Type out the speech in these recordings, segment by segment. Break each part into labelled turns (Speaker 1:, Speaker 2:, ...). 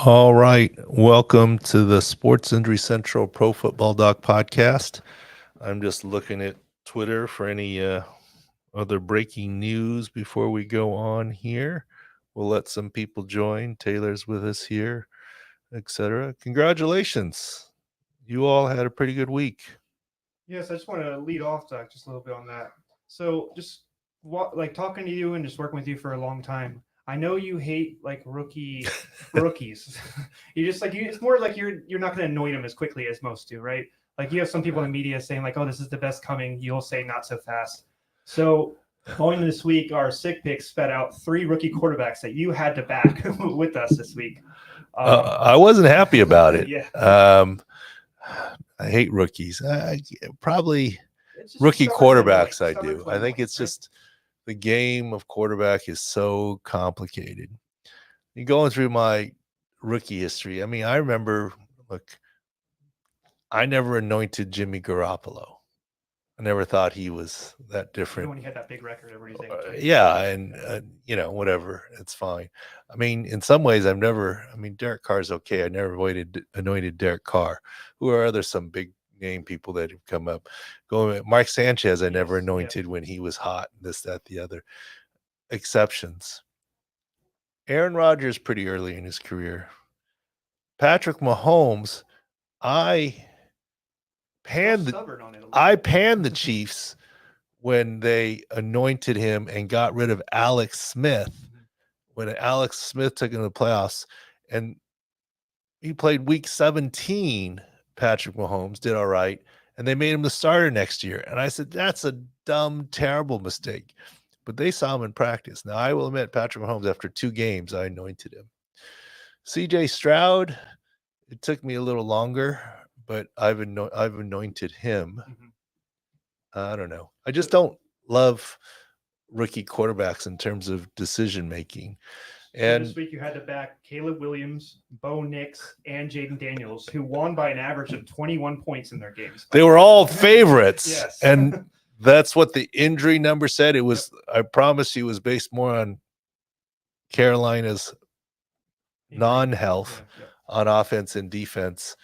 Speaker 1: All right. Welcome to the Sports Injury Central Pro Football Doc podcast. I'm just looking at Twitter for any other breaking news before we go on here. We'll let some people join. Taylor's with us here, etc. Congratulations. You all had a pretty good week.
Speaker 2: Yes, I just want to lead off, Doc, just a little bit on that. So, just talking to you and just working with you for a long time. I know you hate like rookies. You just it's more like you're not going to anoint them as quickly as most do, right? Like you have some people in the media saying like, "Oh, this is the best coming." You'll say not so fast. So going this week, our sick picks spat out 3 rookie quarterbacks that you had to back with us this week.
Speaker 1: I wasn't happy about it.
Speaker 2: Yeah.
Speaker 1: I hate rookies. Probably
Speaker 2: Rookie
Speaker 1: quarterbacks. I do. I think it's just the game of quarterback is so complicated. You're going through my rookie history. I mean, I remember, I never anointed Jimmy Garoppolo. I never thought he was that different.
Speaker 2: When he had that big record, everything.
Speaker 1: Yeah, and whatever, it's fine. I mean, in some ways, Derek Carr's okay. I never anointed Derek Carr. Who are some big name people that have come up? Mark Sanchez, I never anointed when he was hot. This, that, the other. Exceptions. Aaron Rodgers pretty early in his career. Patrick Mahomes, I panned the Chiefs when they anointed him and got rid of Alex Smith. When Alex Smith took him to the playoffs, and he played week 17, Patrick Mahomes did all right, and they made him the starter next year. And I said, that's a dumb, terrible mistake. But they saw him in practice. Now, I will admit, Patrick Mahomes, after 2 games, I anointed him. CJ Stroud, it took me a little longer, but I've anointed him. I don't know. I just don't love rookie quarterbacks in terms of decision making. And
Speaker 2: this week you had to back Caleb Williams, Bo Nix, and Jaden Daniels, who won by an average of 21 points in their games.
Speaker 1: They were all favorites.
Speaker 2: Yes.
Speaker 1: And that's what the injury number said. It was, I promise you, it was based more on Carolina's non-health on offense and defense,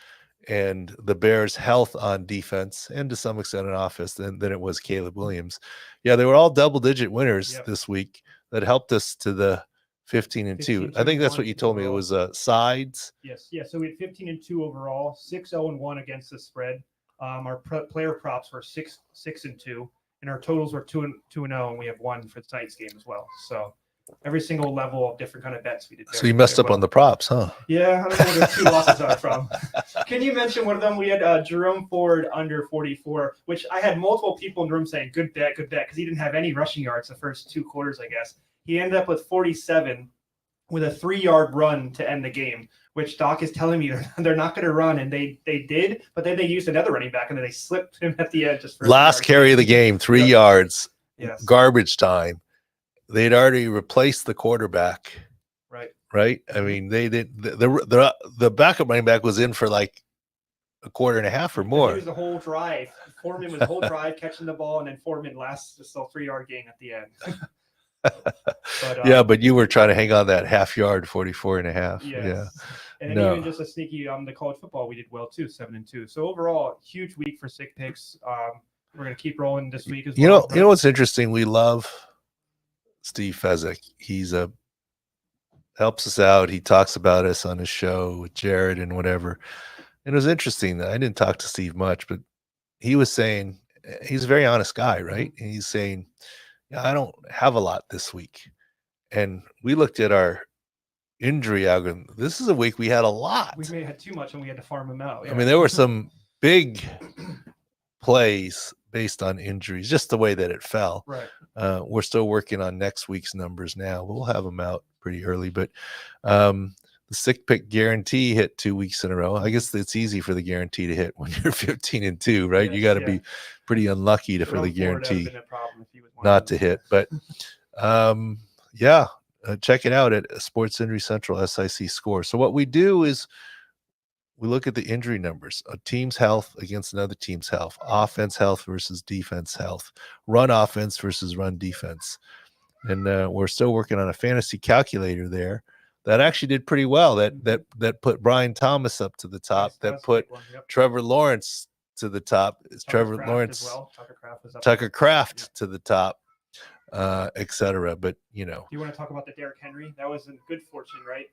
Speaker 1: and the Bears' health on defense, and to some extent on offense, than it was Caleb Williams. Yeah, they were all double-digit winners this week. That helped us to the 15-2. I think that's what you told me. It was sides.
Speaker 2: Yes. Yeah. So we had 15-2 overall, 6-0-1 against the spread. Our player props were 6-2, and our totals were 2-0, and we have 1 for tonight's game as well. So every single level of different kind of bets we did.
Speaker 1: So you messed up on the props, huh?
Speaker 2: Yeah, I don't know where the 2 losses are from. Can you mention one of them? We had Jerome Ford under 44, which I had multiple people in the room saying, good bet, because he didn't have any rushing yards the first 2 quarters, I guess. He ended up with 47 with a 3-yard run to end the game, which Doc is telling me they're not going to run, and they did, but then they used another running back, and then they slipped him at the end. Just for
Speaker 1: last carry of the game, 3 yards,
Speaker 2: yes.
Speaker 1: Garbage time. They'd already replaced the quarterback.
Speaker 2: Right.
Speaker 1: I mean, they did. The backup running back was in for like a quarter and a half or more.
Speaker 2: It was the whole drive. Foreman was the whole drive catching the ball, and then Foreman last just a 3-yard gain at the end.
Speaker 1: But you were trying to hang on that half yard, 44 and a half.
Speaker 2: Yes.
Speaker 1: Yeah.
Speaker 2: And then even just a sneaky the college football, we did well too, 7-2. So overall, huge week for sick picks. We're gonna keep rolling this week as well.
Speaker 1: You know what's interesting? We love Steve Fezzik. He's helps us out. He talks about us on his show with Jared and whatever. And it was interesting that I didn't talk to Steve much, but he was saying, he's a very honest guy, right? And he's saying, yeah, I don't have a lot this week. And we looked at our injury algorithm. This is a week we had a lot.
Speaker 2: We may have had too much and we had to farm them out.
Speaker 1: Yeah. I mean, there were some big plays based on injuries, just the way that it fell.
Speaker 2: Right.
Speaker 1: We're still working on next week's numbers now. We'll have them out pretty early, but the sick pick guarantee hit 2 weeks in a row. I guess it's easy for the guarantee to hit when you're 15-2, right?
Speaker 2: Yes,
Speaker 1: you got to be pretty unlucky for the guarantee
Speaker 2: not
Speaker 1: to hit. But check it out at Sports Injury Central SIC score. So what we do is we look at the injury numbers, a team's health against another team's health, offense health versus defense health, run offense versus run defense. And we're still working on a fantasy calculator there. that actually did pretty well. That put Brian Thomas up to the top.
Speaker 2: Yes,
Speaker 1: that put Trevor Lawrence to the top. Is Trevor Lawrence?
Speaker 2: Well. Tucker Kraft was up
Speaker 1: Tucker Kraft to the top, etc. But
Speaker 2: do you want to talk about the Derrick Henry? That was a good fortune, right?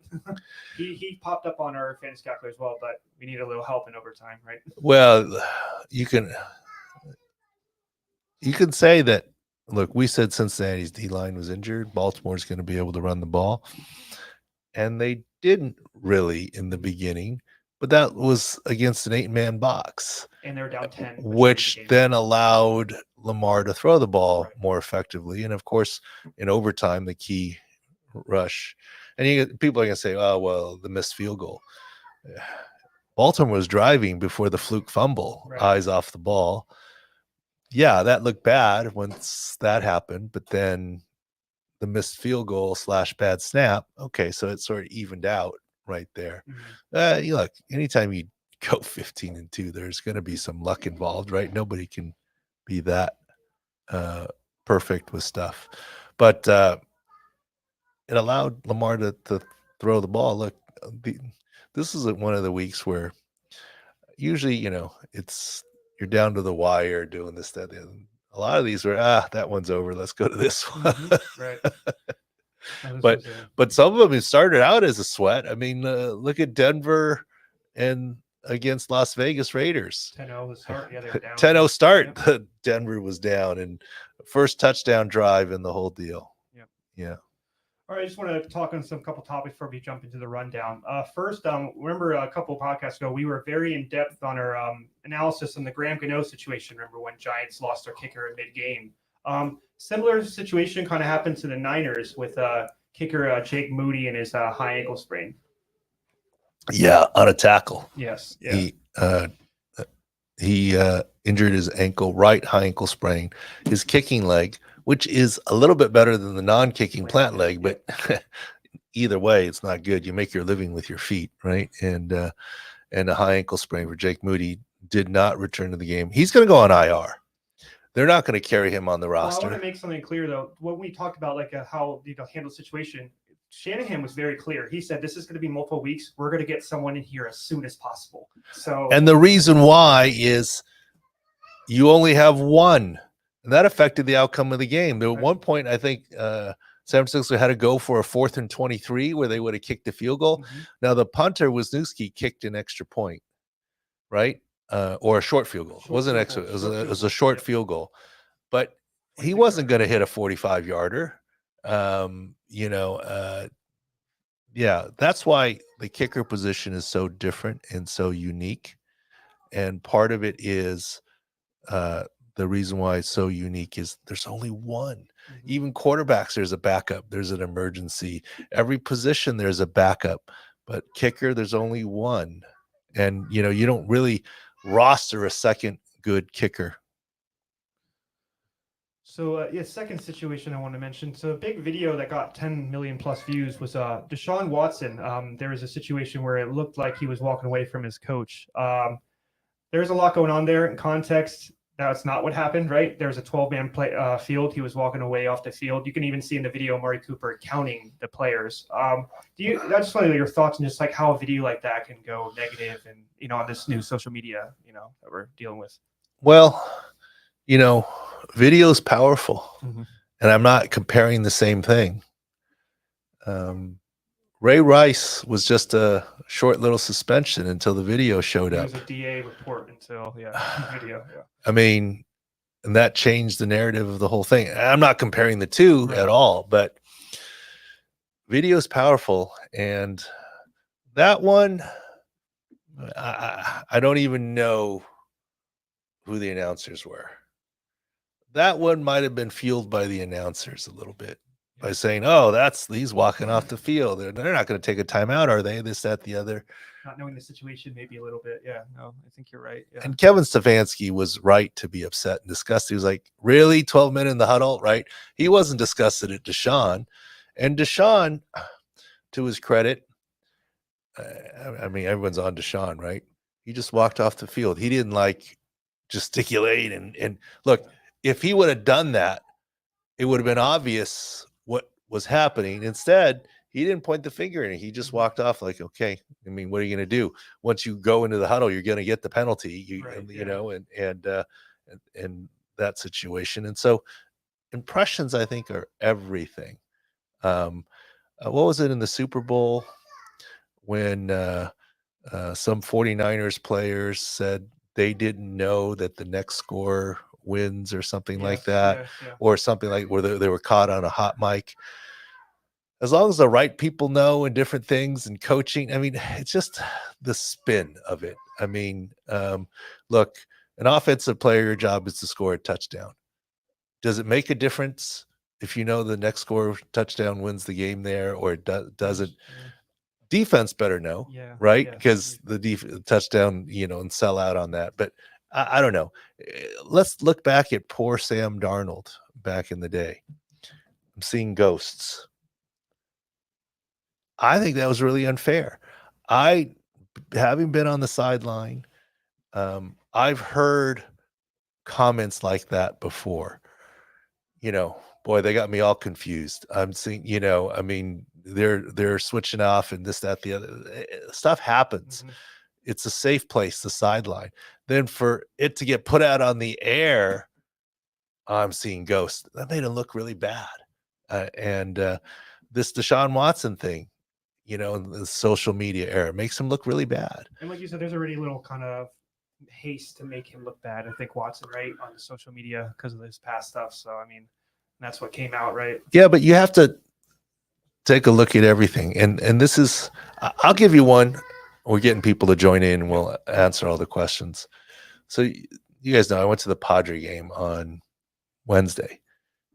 Speaker 2: he popped up on our fantasy calculator as well, but we need a little help in overtime, right?
Speaker 1: Well, you can say that. Look, we said Cincinnati's D-line was injured. Baltimore's going to be able to run the ball. And they didn't really in the beginning, but that was against an 8-man box.
Speaker 2: And they were down 10.
Speaker 1: Which then allowed Lamar to throw the ball more effectively. And, of course, in overtime, the key rush. And people are going to say, oh, well, the missed field goal. Baltimore was driving before the fluke fumble, eyes off the ball. Yeah, that looked bad once that happened, but then the missed field goal / bad snap. Okay, so it sort of evened out right there. You look, anytime you go 15-2, there's going to be some luck involved, right? Nobody can be that perfect with stuff, but it allowed Lamar to throw the ball. Look, this is one of the weeks where usually, it's you're down to the wire doing this, that, the other. A lot of these were, that one's over. Let's go to this one.
Speaker 2: Right.
Speaker 1: But some of them, it started out as a sweat. I mean, look at Denver and against Las Vegas Raiders.
Speaker 2: 10-0 start. Yeah, they were down.
Speaker 1: 10-0 start. Yeah. Denver was down and first touchdown drive in the whole deal. Yeah.
Speaker 2: All right, I just want to talk on some couple topics before we jump into the rundown. First, remember a couple of podcasts ago, we were very in depth on our analysis on the Graham Gano situation. Remember when Giants lost their kicker mid-game? Similar situation kind of happened to the Niners with kicker Jake Moody and his high ankle sprain.
Speaker 1: Yeah, on a tackle.
Speaker 2: Yes. Yeah.
Speaker 1: He injured his ankle, right high ankle sprain, his kicking leg, which is a little bit better than the non-kicking plant leg, but either way, it's not good. You make your living with your feet, right? And a high ankle sprain for Jake Moody did not return to the game. He's going to go on IR. They're not going to carry him on the roster.
Speaker 2: I want to make something clear, though. When we talked about how handle the situation, Shanahan was very clear. He said, this is going to be multiple weeks. We're going to get someone in here as soon as possible. And
Speaker 1: the reason why is you only have one. And that affected the outcome of the game. At one point, I think San Francisco had to go for a 4th and 23 where they would have kicked a field goal. Now, the punter, Wisniewski, kicked an extra point, right? Or a short field goal. It wasn't extra. It was a short field goal. But he wasn't going to hit a 45-yarder. Yeah, that's why the kicker position is so different and so unique. And part of it is the reason why it's so unique is there's only one. Even quarterbacks, there's a backup. There's an emergency. Every position, there's a backup. But kicker, there's only one. And, you don't really roster a second good kicker.
Speaker 2: So, second situation I want to mention. So a big video that got 10 million plus views was Deshaun Watson. There was a situation where it looked like he was walking away from his coach. There's a lot going on there in context. That's not what happened, right? There was a 12-man field. He was walking away off the field. You can even see in the video Amari Cooper counting the players. I just want to know your thoughts on just how a video like that can go negative and, on this new social media, that we're dealing with.
Speaker 1: Well, video is powerful, and I'm not comparing the same thing. Ray Rice was just a short little suspension until the video showed up.
Speaker 2: It was a DA report until video. Yeah.
Speaker 1: I mean, and that changed the narrative of the whole thing. I'm not comparing the two at all, but video is powerful, and that one, I don't even know who the announcers were. That one might have been fueled by the announcers a little bit. By saying, he's walking off the field. They're not going to take a timeout, are they? This, that, the other.
Speaker 2: Not knowing the situation, maybe a little bit. Yeah, no, I think you're right. Yeah.
Speaker 1: And Kevin Stefanski was right to be upset and disgusted. He was like, really? 12 men in the huddle, right? He wasn't disgusted at Deshaun. And Deshaun, to his credit, I mean, everyone's on Deshaun, right? He just walked off the field. He didn't gesticulate. And look, if he would have done that, it would have been obvious what was happening. Instead, he didn't point the finger and he just
Speaker 2: Mhm.
Speaker 1: walked off like, okay, I mean, what are you going to do? Once you go into the huddle, you're going to get the penalty,
Speaker 2: Right,
Speaker 1: you
Speaker 2: yeah.
Speaker 1: know, and that situation. And so impressions, I think, are everything. What was it in the Super Bowl when some 49ers players said they didn't know that the next score wins or something like
Speaker 2: Yes,
Speaker 1: that,
Speaker 2: yes, yeah.
Speaker 1: or something like where they were caught on a hot mic. As long as the right people know and different things and coaching, I mean, it's just the spin of it. I mean, look, an offensive player, your job is to score a touchdown. Does it make a difference if you know the next score touchdown wins the game there, or it doesn't?
Speaker 2: Yeah.
Speaker 1: Defense better know,
Speaker 2: Yeah,
Speaker 1: right?
Speaker 2: yes,
Speaker 1: Because the touchdown, and sell out on that. But I don't know. Let's look back at poor Sam Darnold back in the day. I'm seeing ghosts. I think that was really unfair. Having been on the sideline, I've heard comments like that before. Boy, they got me all confused. I'm seeing, I mean, they're switching off and this, that, the other. Stuff happens.
Speaker 2: Mhm.
Speaker 1: It's a safe place, the sideline. Then for it to get put out on the air, I'm seeing ghosts. That made him look really bad. And this Deshaun Watson thing, in the social media era makes him look really bad.
Speaker 2: And like you said, there's already a little kind of haste to make him look bad. I think Watson, right, on the social media because of his past stuff. So I mean, that's what came out, right?
Speaker 1: Yeah, but you have to take a look at everything. And this is, I'll give you one. We're getting people to join in and we'll answer all the questions. So you guys know I went to the Padre game on Wednesday.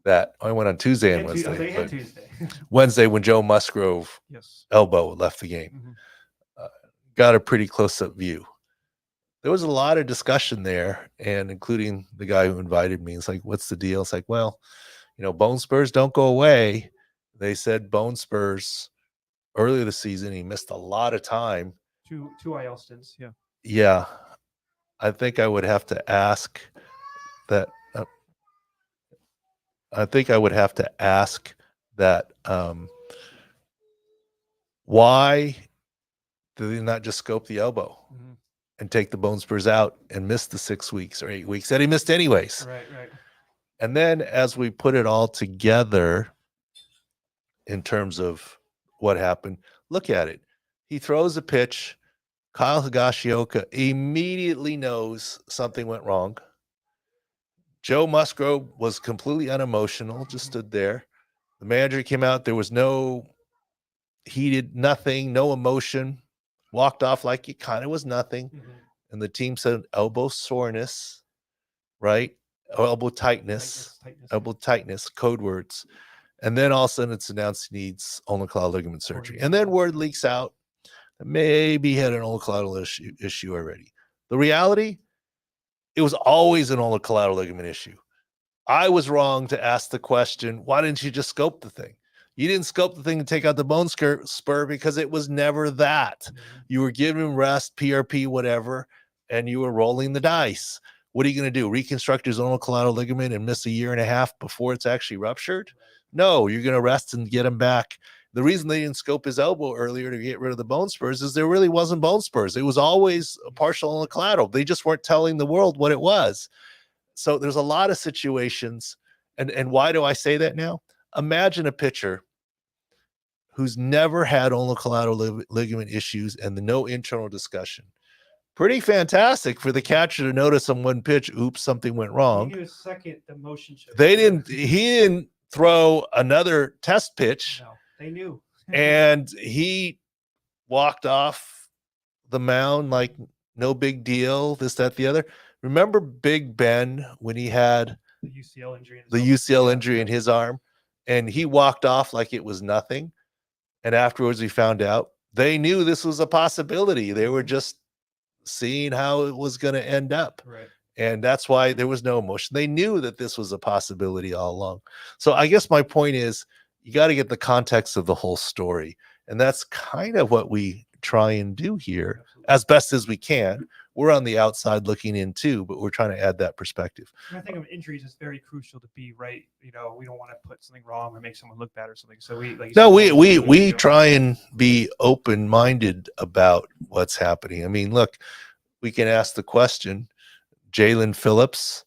Speaker 1: I went on Tuesday and Wednesday.
Speaker 2: And Tuesday.
Speaker 1: Wednesday when Joe Musgrove
Speaker 2: Yes.
Speaker 1: elbow left the game.
Speaker 2: Mhm.
Speaker 1: Got a pretty close-up view. There was a lot of discussion there, and including the guy who invited me. It's like, what's the deal? It's like, well, bone spurs don't go away. They said bone spurs earlier this season. He missed a lot of time.
Speaker 2: Two IL stints. Yeah.
Speaker 1: Yeah. I think I would have to ask that. Why did they not just scope the elbow and take the bone spurs out and miss the 6 weeks or 8 weeks that he missed anyways?
Speaker 2: Right.
Speaker 1: And then as we put it all together in terms of what happened, look at it. He throws a pitch. Kyle Higashioka immediately knows something went wrong. Joe Musgrove was completely unemotional, just stood there. The manager came out. There was he did nothing, no emotion, walked off like it kind of was nothing. And the team said elbow soreness, right? Elbow tightness, code words. And then all of a sudden it's announced he needs ulnar collateral ligament surgery. And then word leaks out that maybe he had an ulnar collateral issue already. The reality, it was always an ulnar collateral ligament issue. I was wrong to ask the question, why didn't you just scope the thing? You didn't scope the thing to take out the bone spur because it was never that. You were giving him rest, PRP, whatever, and you were rolling the dice. What are you going to do? Reconstruct his ulnar collateral ligament and miss a year and a half before it's actually ruptured? No, you're going to rest and get him back. The reason they didn't scope his elbow earlier to get rid of the bone spurs is there really wasn't bone spurs. It was always a partial ulnar collateral. They just weren't telling the world what it was. So there's a lot of situations. And why do I say that now? Imagine a pitcher who's never had ulnar collateral ligament issues and no internal discussion. Pretty fantastic for the catcher to notice on one pitch, oops, something went wrong.
Speaker 2: He knew a second, the motion shift.
Speaker 1: He didn't throw another test pitch.
Speaker 2: No, they knew.
Speaker 1: And he walked off the mound like no big deal, this, that, the other. Remember Big Ben when he had
Speaker 2: the UCL injury
Speaker 1: in his arm, and he walked off like it was nothing. And afterwards we found out they knew this was a possibility. They were just seeing how it was going to end up.
Speaker 2: Right.
Speaker 1: And that's why there was no emotion. They knew that this was a possibility all along. So I guess my point is you got to get the context of the whole story. And that's kind of what we try and do here as best as we can. we're on the outside looking in too, but we're trying to add that perspective.
Speaker 2: And I think of injuries is very crucial to be right. We don't want to put something wrong or make someone look bad or something. So
Speaker 1: we try and be open-minded about what's happening. I mean, look, we can ask the question, Jalen Phillips,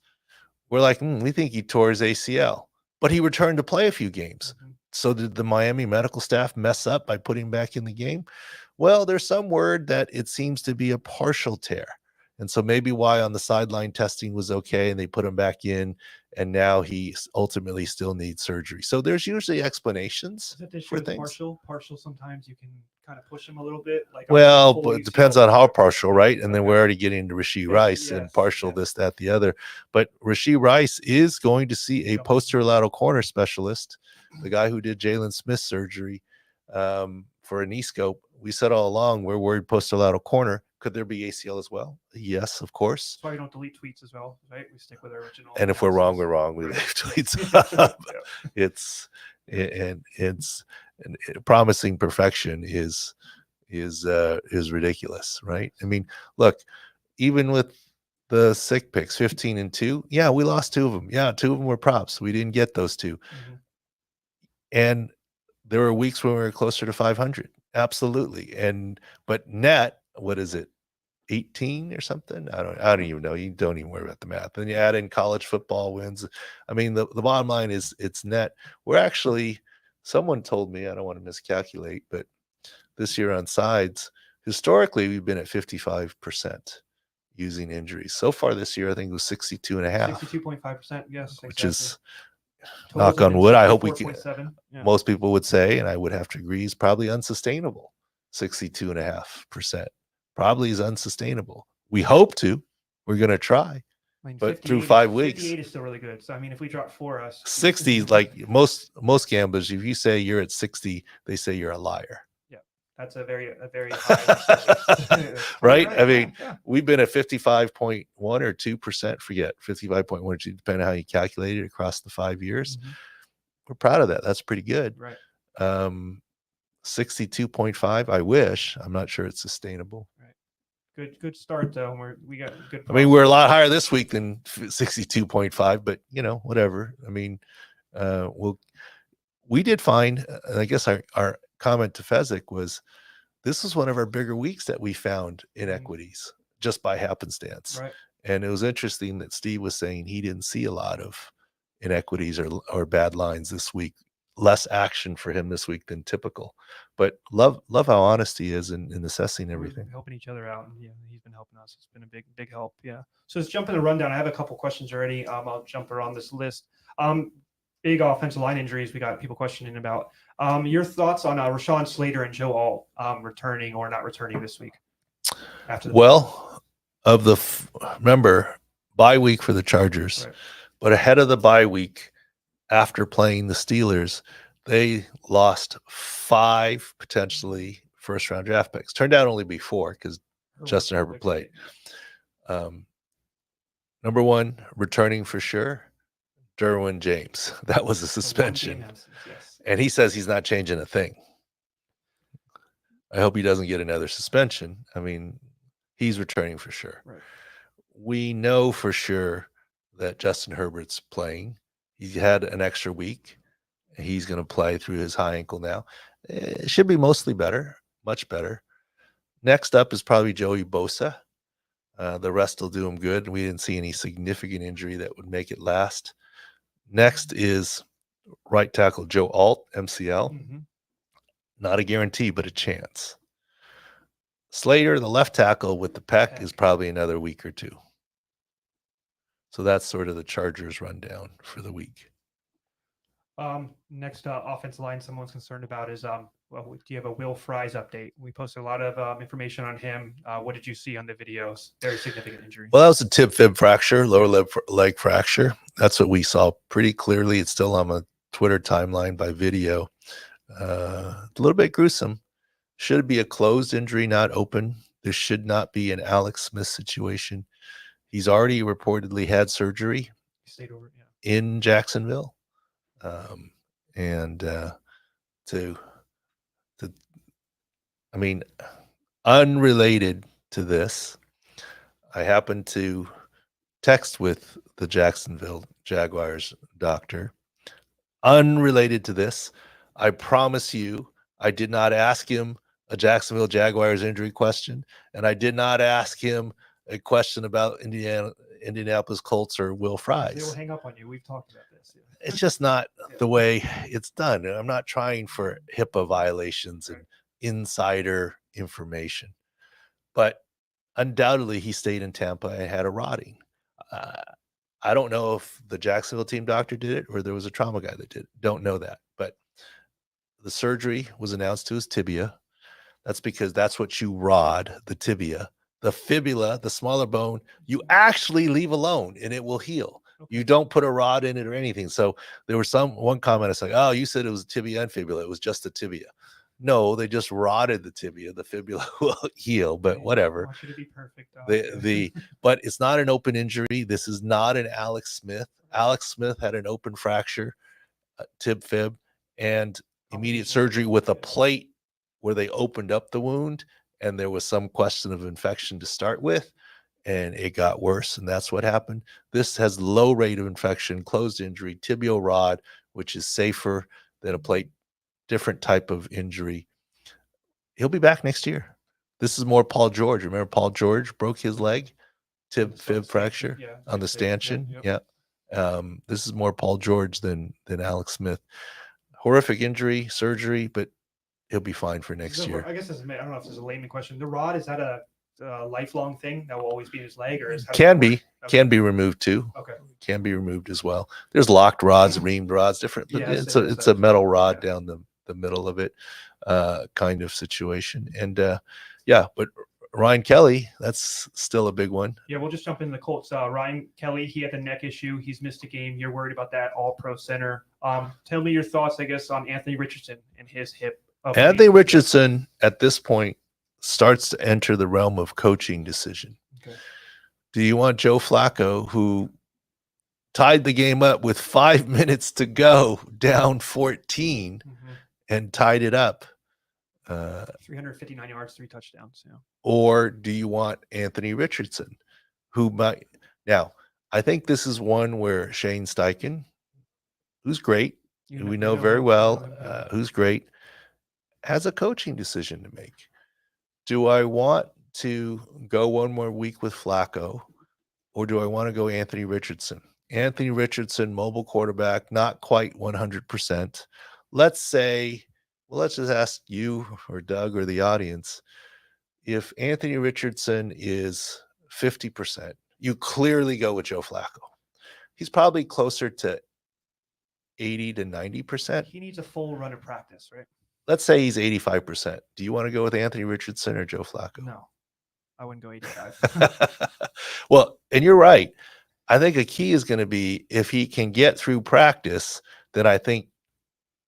Speaker 1: we're like, we think he tore his ACL, but he returned to play a few games.
Speaker 2: Mm-hmm.
Speaker 1: So did the Miami medical staff mess up by putting him back in the game? Well, there's some word that it seems to be a partial tear. And so maybe why on the sideline testing was okay and they put him back in, and now he ultimately still needs surgery. So there's usually explanations for things.
Speaker 2: Partial. Sometimes you can kind of push him a little bit.
Speaker 1: But it depends on how partial, right? And then we're already getting into Rashee Rice and partial this, that, the other. But Rashee Rice is going to see a posterolateral corner specialist, the guy who did Jalen Smith's surgery for a knee scope. We said all along we're worried posterolateral corner. Could there be ACL as well? Yes, of course.
Speaker 2: That's why we don't delete tweets as well, right? We stick with our original.
Speaker 1: And if we're wrong, we're wrong. We leave tweets. It's promising perfection is ridiculous, right? I mean, look, even with the sick picks, 15-2, yeah, we lost 2 of them. Yeah, 2 of them were props. We didn't get those 2.
Speaker 2: Mm-hmm.
Speaker 1: And there were weeks when we were closer to 500. Absolutely. But net, what is it? 18 or something? I don't even know. You don't even worry about the math. Then you add in college football wins. I mean, the bottom line is it's net. We're actually, someone told me, I don't want to miscalculate, but this year on sides, historically, we've been at 55% using injuries. So far this year, I think it was 62.5.
Speaker 2: 62.5%, yes.
Speaker 1: Which is, knock on wood, I hope we can.
Speaker 2: Yeah.
Speaker 1: Most people would say, and I would have to agree, is probably unsustainable. 62.5% probably is unsustainable. We hope to. We're going to try. But through 5 weeks,
Speaker 2: 58 is still really good. So I mean, if we drop 4 us,
Speaker 1: 60, like most gamblers, if you say you're at 60, they say you're a liar.
Speaker 2: Yeah, that's a very high
Speaker 1: right? I mean, we've been at 55.1 or 2%, forget 55.1 or 2, depending on how you calculate it across the 5 years. Mm-hmm. We're proud of that. That's pretty good.
Speaker 2: Right.
Speaker 1: 62.5. I wish. I'm not sure it's sustainable.
Speaker 2: Right. Good start though. We got good.
Speaker 1: I mean, we're a lot higher this week than 62.5, but whatever. I mean, we did find. I guess our comment to Fezzik was, this is one of our bigger weeks that we found inequities just by happenstance.
Speaker 2: Right.
Speaker 1: And it was interesting that Steve was saying he didn't see a lot of inequities or bad lines this week. Less action for him this week than typical, but love how honest he is in assessing everything.
Speaker 2: We're helping each other out, and he's been helping us. It's been a big help. Yeah. So let's jump in the rundown. I have a couple questions already. I'll jump around this list. Big offensive line injuries. We got people questioning about. Your thoughts on Rashawn, Slater, and Joe Alt returning or not returning this week? After
Speaker 1: remember bye week for the Chargers, right. But ahead of the bye week, after playing the Steelers, they lost 5 potentially first-round draft picks. Turned out only be 4 because Justin Herbert played. Number 1, returning for sure, Derwin James. That was a suspension. Yes. And he says he's not changing a thing. I hope he doesn't get another suspension. I mean, he's returning for sure.
Speaker 2: Right.
Speaker 1: We know for sure that Justin Herbert's playing. He had an extra week. He's going to play through his high ankle now. It should be mostly better, much better. Next up is probably Joey Bosa. The rest will do him good. We didn't see any significant injury that would make it last. Next is right tackle Joe Alt, MCL. Mm-hmm. Not a guarantee, but a chance. Slater, the left tackle with the pec, is probably another week or 2. So that's sort of the Chargers rundown for the week.
Speaker 2: Next offensive line someone's concerned about is, do you have a Will Fries update? We posted a lot of information on him. What did you see on the videos? Very significant injury.
Speaker 1: Well, that was a tib fib fracture, lower leg fracture. That's what we saw pretty clearly. It's still on a Twitter timeline by video. A little bit gruesome. Should be a closed injury, not open. There should not be an Alex Smith situation. He's already reportedly had surgery in Jacksonville. Unrelated to this, I happened to text with the Jacksonville Jaguars doctor, unrelated to this. I promise you, I did not ask him a Jacksonville Jaguars injury question, and I did not ask him a question about Indianapolis Colts or Will
Speaker 2: They will
Speaker 1: Fries.
Speaker 2: hang up on you. We've talked about this. Yeah.
Speaker 1: It's just not the way it's done. And I'm not trying for HIPAA violations and insider information, but undoubtedly he stayed in Tampa and had a rotting. I don't know if the Jacksonville team doctor did it or there was a trauma guy that did it. Don't know that. But the surgery was announced to his tibia. That's because that's what you rod, the tibia. The fibula, the smaller bone, you actually leave alone and it will heal. You don't put a rod in it or anything. So there was one comment. It's like, oh, you said it was tibia and fibula. It was just a tibia. No, they just rotted the tibia. The fibula will heal, but whatever.
Speaker 2: I want you to be perfect.
Speaker 1: But it's not an open injury. This is not an Alex Smith. Alex Smith had an open fracture, tib fib, and immediate surgery with a plate where they opened up the wound, and there was some question of infection to start with, and it got worse, and that's what happened. This has low rate of infection, closed injury, tibial rod, which is safer than a plate, different type of injury. He'll be back next year. This is more Paul George. Remember Paul George broke his leg, tib fib fracture on the stanchion. Yeah. This is more Paul George than Alex Smith. Horrific injury, surgery, but he'll be fine for next year.
Speaker 2: I guess I don't know if this is a layman question. The rod, is that a lifelong thing that will always be in his leg, or can
Speaker 1: be removed too?
Speaker 2: Okay,
Speaker 1: can be removed as well. There's locked rods, reamed rods, different. It's a metal rod down the middle of it, kind of situation. And but Ryan Kelly, that's still a big one.
Speaker 2: Yeah, we'll just jump into the Colts. Ryan Kelly, he had a neck issue. He's missed a game. You're worried about that. All pro center. Tell me your thoughts, I guess, on Anthony Richardson and his hip.
Speaker 1: Anthony Richardson at this point starts to enter the realm of coaching decision. Okay. Do you want Joe Flacco, who tied the game up with 5 minutes to go, down 14, and tied it up?
Speaker 2: 359 yards, 3 touchdowns. Yeah.
Speaker 1: Or do you want Anthony Richardson, who might now? I think this is one where Shane Steichen, who's great, who we know very well, who's great, has a coaching decision to make. Do I want to go one more week with Flacco, or do I want to go Anthony Richardson? Anthony Richardson, mobile quarterback, not quite 100%. Let's say, well, let's just ask you or Doug or the audience, if Anthony Richardson is 50%, you clearly go with Joe Flacco. He's probably closer to 80 to 90%.
Speaker 2: He needs a full run of practice, right?
Speaker 1: Let's say he's 85%. Do you want to go with Anthony Richardson or Joe Flacco?
Speaker 2: No, I wouldn't go 85.
Speaker 1: Well, and you're right. I think a key is going to be if he can get through practice, then I think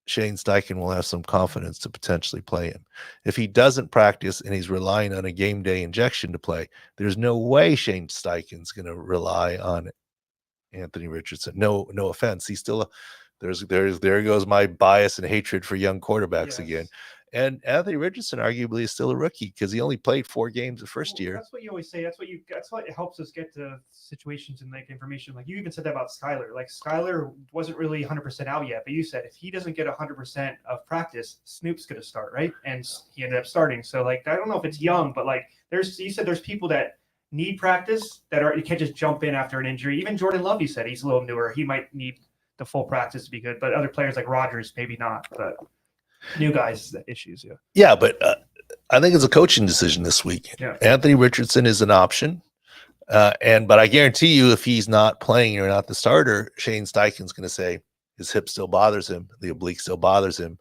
Speaker 1: Shane Steichen will have some confidence to potentially play him. If he doesn't practice and he's relying on a game day injection to play, there's no way Shane Steichen's going to rely on Anthony Richardson. No offense. He's still there goes my bias and hatred for young quarterbacks again. And Anthony Richardson arguably is still a rookie because he only played 4 games the first year.
Speaker 2: That's what you always say. That's what it helps us get to situations and like information. Like you even said that about Skyler. Like Skyler wasn't really 100% out yet, but you said if he doesn't get 100% of practice, Snoop's going to start, right? And he ended up starting. So like I don't know if it's young, but like you said there's people that need practice you can't just jump in after an injury. Even Jordan Love, you said he's a little newer. He might need the full practice to be good, but other players like Rodgers maybe not. But new guys, the issues,
Speaker 1: but I think it's a coaching decision this week. Anthony Richardson is an option, but I guarantee you, if he's not playing or not the starter, Shane Steichen's going to say his hip still bothers him, the oblique still bothers him.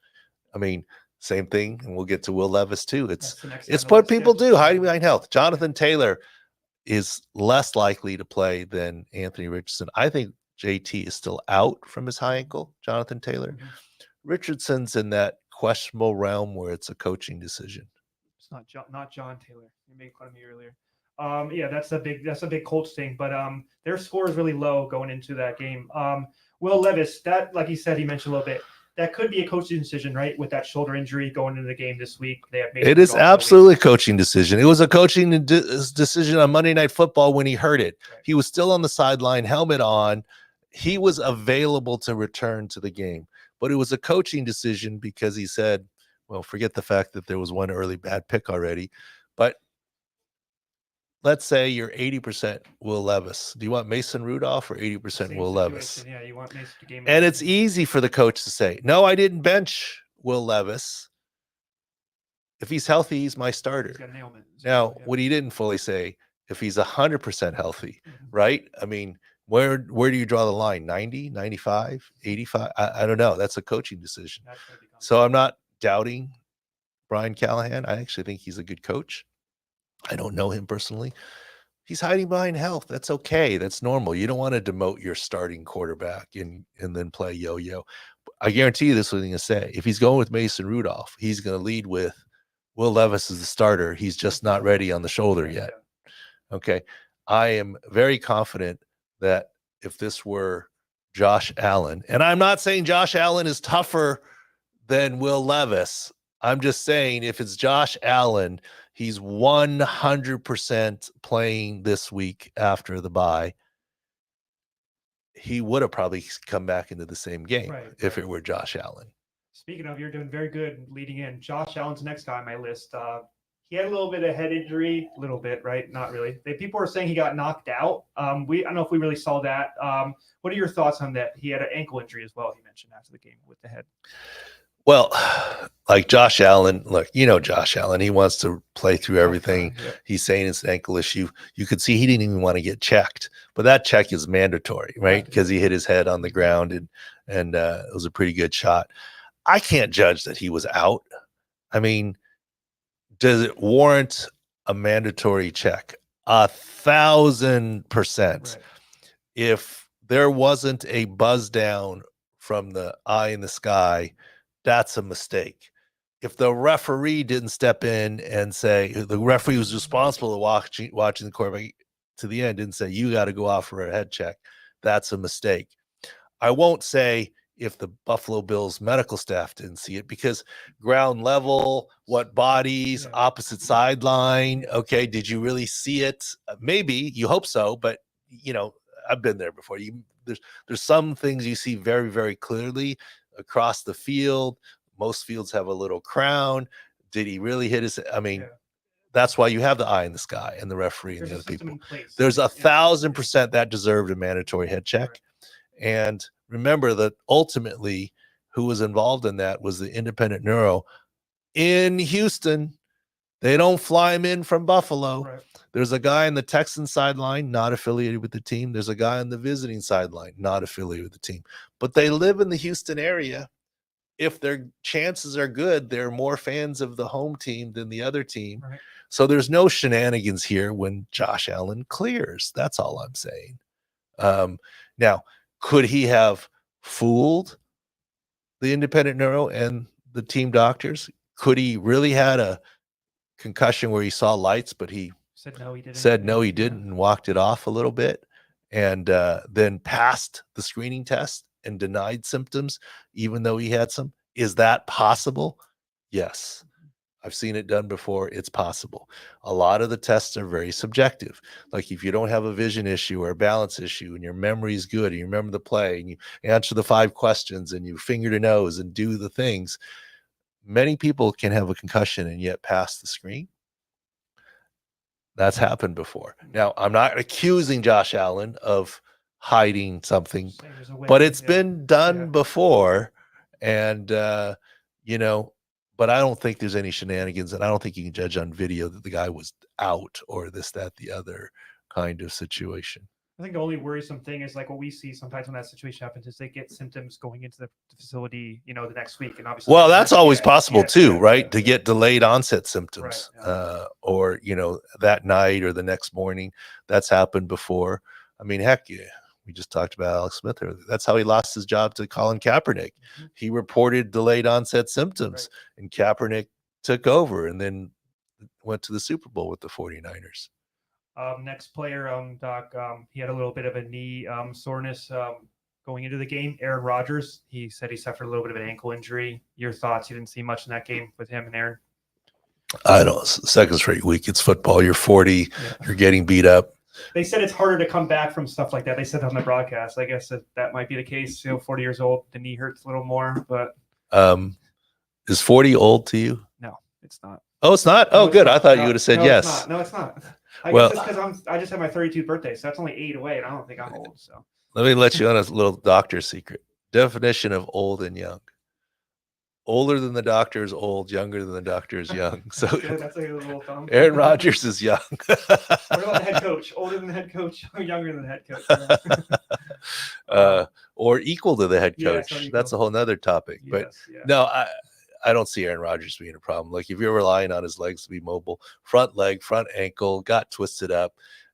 Speaker 1: I mean, same thing, and we'll get to Will Levis too. It's what people do, hiding behind health. Jonathan Taylor is less likely to play than Anthony Richardson. I think JT is still out from his high ankle, Jonathan Taylor. Richardson's in that questionable realm where it's a coaching decision.
Speaker 2: It's not John Taylor. You made fun of me earlier. That's a big Colts thing, but their score is really low going into that game. Will Levis, that like he said, he mentioned a little bit. that could be a coaching decision, right? With that shoulder injury going into the game this week, they have made
Speaker 1: it is absolutely a coaching decision. It was a coaching decision on Monday Night Football when he heard it. Right. He was still on the sideline, helmet on. He was available to return to the game, but it was a coaching decision because he said, well, forget the fact that there was one early bad pick already, but let's say you're 80% Will Levis. Do you want Mason Rudolph or 80% Will Levis?
Speaker 2: Yeah, you want Mason to game.
Speaker 1: And it's easy for the coach to say, no, I didn't bench Will Levis. If he's healthy, he's my starter. Now, what he didn't fully say, if he's 100% healthy, right? I mean, where do you draw the line? 90, 95, 85? I don't know. That's a coaching decision. So I'm not doubting Brian Callahan. I actually think he's a good coach. I don't know him personally. He's hiding behind health. That's okay. That's normal. You don't want to demote your starting quarterback and then play yo-yo. I guarantee you this is what he's going to say. If he's going with Mason Rudolph, he's going to lead with Will Levis as the starter. He's just not ready on the shoulder yet. Okay. I am very confident that if this were Josh Allen, and I'm not saying Josh Allen is tougher than Will Levis. I'm just saying if it's Josh Allen, he's 100% playing this week after the bye. He would have probably come back into the same game if it were Josh Allen.
Speaker 2: Speaking of, you're doing very good leading in. Josh Allen's the next guy on my list. He had a little bit of head injury, a little bit, right? Not really. People are saying he got knocked out. I don't know if we really saw that. What are your thoughts on that? He had an ankle injury as well, he mentioned after the game with the head.
Speaker 1: Well, like Josh Allen, look, Josh Allen, he wants to play through everything. Yeah. He's saying it's an ankle issue. You could see he didn't even want to get checked, but that check is mandatory, right? Because he hit his head on the ground and it was a pretty good shot. I can't judge that he was out. I mean, does it warrant a mandatory check? 1,000%. Right. If there wasn't a buzz down from the eye in the sky, that's a mistake. If the referee didn't step in and say, the referee was responsible to watching the quarterback to the end, didn't say, you got to go off for a head check, that's a mistake. I won't say if the Buffalo Bills medical staff didn't see it, because ground level, what bodies, opposite sideline, okay, did you really see it? Maybe, you hope so, but, I've been there before. There's some things you see very, very clearly across the field. Most fields have a little crown. Did he really hit his? I mean, that's why you have the eye in the sky and the referee and the other people. There's 1,000% that deserved a mandatory head check. Right. And remember that ultimately who was involved in that was the independent neuro in Houston. They don't fly him in from Buffalo. Right. There's a guy on the Texan sideline, not affiliated with the team. There's a guy on the visiting sideline, not affiliated with the team. But they live in the Houston area. If their chances are good, they're more fans of the home team than the other team. Right. So there's no shenanigans here when Josh Allen clears. That's all I'm saying. Now, could he have fooled the independent neuro and the team doctors? Could he really had a concussion where he saw lights, but he said no, he didn't, and walked it off a little bit, and then passed the screening test and denied symptoms, even though he had some? Is that possible? Yes. I've seen it done before. It's possible. A lot of the tests are very subjective. Like if you don't have a vision issue or a balance issue and your memory is good and you remember the play and you answer the 5 questions and you finger to nose and do the things, many people can have a concussion and yet pass the screen. That's happened before. Now, I'm not accusing Josh Allen of hiding something, but it's been done before. And, but I don't think there's any shenanigans, and I don't think you can judge on video that the guy was out or this, that, the other kind of situation.
Speaker 2: I think the only worrisome thing is like what we see sometimes when that situation happens is they get symptoms going into the facility, the next week. And obviously,
Speaker 1: well, that's always possible too, right? To get delayed onset symptoms, or, that night or the next morning. That's happened before. I mean, heck, we just talked about Alex Smith earlier. That's how he lost his job to Colin Kaepernick. Mm-hmm. He reported delayed onset symptoms, and Kaepernick took over and then went to the Super Bowl with the 49ers.
Speaker 2: Next player, Doc, he had a little bit of a knee soreness going into the game. Aaron Rodgers, he said he suffered a little bit of an ankle injury. Your thoughts? You didn't see much in that game with him and Aaron?
Speaker 1: I don't. Second straight week. It's football. You're 40.
Speaker 2: Yeah.
Speaker 1: You're getting beat up.
Speaker 2: They said it's harder to come back from stuff like that. They said on the broadcast. I guess that might be the case. 40 years old, the knee hurts a little more. But
Speaker 1: is 40 old to you?
Speaker 2: No, it's not.
Speaker 1: Oh, it's not?
Speaker 2: No,
Speaker 1: oh, good.
Speaker 2: Not.
Speaker 1: I thought
Speaker 2: no,
Speaker 1: you would have said
Speaker 2: no,
Speaker 1: yes.
Speaker 2: It's not. No, it's not. I
Speaker 1: Well,
Speaker 2: guess it's because I just had my 32th birthday, so that's only 8 away, and I don't think I'm old. So
Speaker 1: let me let you on a little doctor secret. Definition of old and young. Older than the doctor is old, younger than the doctor is young. So
Speaker 2: that's like a little thumb.
Speaker 1: Aaron Rodgers is young.
Speaker 2: What about the head coach? Older than the head coach, or younger than the head coach?
Speaker 1: Or equal to the head coach.
Speaker 2: Yeah,
Speaker 1: that's a whole nother topic.
Speaker 2: Yes,
Speaker 1: But
Speaker 2: yeah.
Speaker 1: no, I don't see Aaron Rodgers being a problem. Like if you're relying on his legs to be mobile, front leg, front ankle, got twisted up.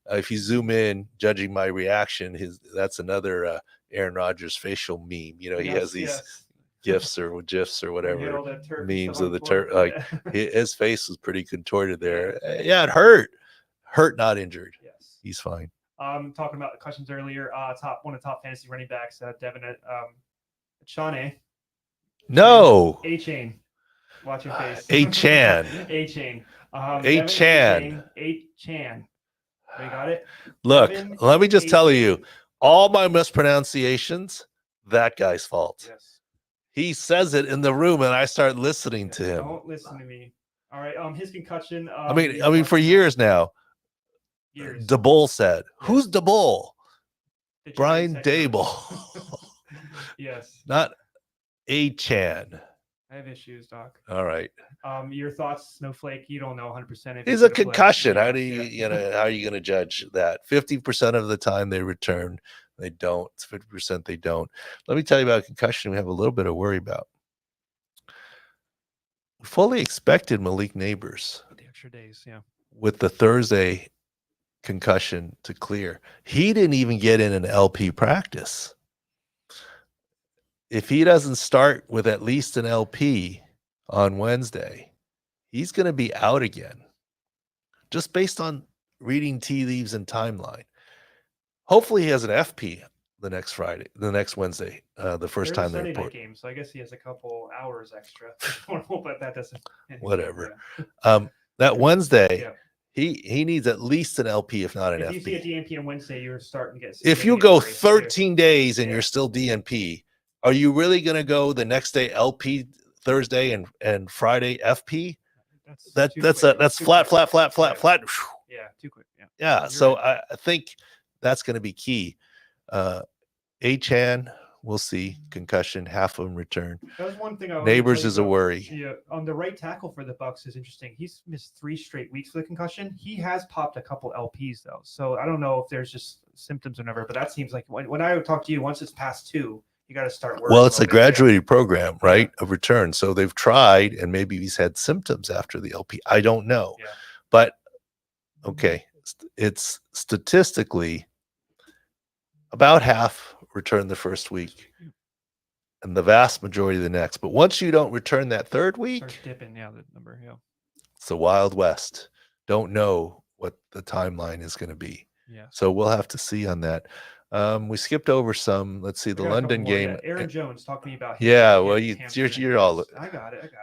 Speaker 1: If you zoom in, judging my reaction, that's another Aaron Rodgers facial meme. You know, he has these gifs or gifs or whatever memes of the turf. Like his face was pretty contorted there. Yeah, it hurt. Hurt, not injured.
Speaker 2: Yes,
Speaker 1: he's fine.
Speaker 2: Talking about the questions earlier. One of the top fantasy running backs, Devin, Achane.
Speaker 1: No.
Speaker 2: Achane. Watch your face.
Speaker 1: Achane.
Speaker 2: Achane.
Speaker 1: Achane.
Speaker 2: Achane. You got it?
Speaker 1: Look,
Speaker 2: Devin,
Speaker 1: let me just tell you, all my mispronunciations, that guy's fault.
Speaker 2: Yes.
Speaker 1: He says it in the room, and I start listening to him.
Speaker 2: Don't listen to me. All right. His concussion.
Speaker 1: I mean, for years now. DeBull said, "Who's DeBull?" Brian Dable.
Speaker 2: Yes.
Speaker 1: Not Achane.
Speaker 2: I have issues, Doc.
Speaker 1: All right.
Speaker 2: Your thoughts, Snowflake? You don't know 100%.
Speaker 1: It's a concussion. How do you, how are you going to judge that? 50% of the time they return, they don't. It's 50% they don't. Let me tell you about a concussion we have a little bit of worry about. We fully expected Malik Nabers.
Speaker 2: The extra days, yeah.
Speaker 1: With the Thursday concussion to clear. He didn't even get in an LP practice. If he doesn't start with at least an LP on Wednesday, he's going to be out again. Just based on reading tea leaves and timeline. Hopefully he has an FP the next Wednesday, the first time they report.
Speaker 2: Game, so I guess he has a couple hours extra. But that doesn't.
Speaker 1: Whatever.
Speaker 2: Yeah.
Speaker 1: That Wednesday, yeah. He needs at least an LP, if not an FP.
Speaker 2: If you see a DNP on Wednesday, you're starting to get.
Speaker 1: If you go 13 days and you're still DNP, are you really going to go the next day LP, Thursday and Friday FP? That's flat.
Speaker 2: Yeah, too quick.
Speaker 1: Yeah. So right. I think that's going to be key. Achane, we'll see. Concussion, half of them return.
Speaker 2: That was one thing.
Speaker 1: Nabers is a worry.
Speaker 2: Yeah, on the right tackle for the Bucs is interesting. He's missed 3 straight weeks for the concussion. He has popped a couple LPs though, so I don't know if there's just symptoms or whatever. But that seems like when I would talk to you, once it's past 2, you got to start working.
Speaker 1: Well, it's a graduated program, right, of return. So they've tried, and maybe he's had symptoms after the LP. I don't know, but okay, it's statistically about half return the first week and the vast majority the next. But once you don't return that third week,
Speaker 2: starts dipping, the number,
Speaker 1: it's the Wild West. Don't know what the timeline is going to be.
Speaker 2: Yeah.
Speaker 1: So we'll have to see on that. We skipped over some. Let's see, the London game.
Speaker 2: Yeah. Aaron Jones talked to me about.
Speaker 1: Yeah, well, you're all.
Speaker 2: I got it.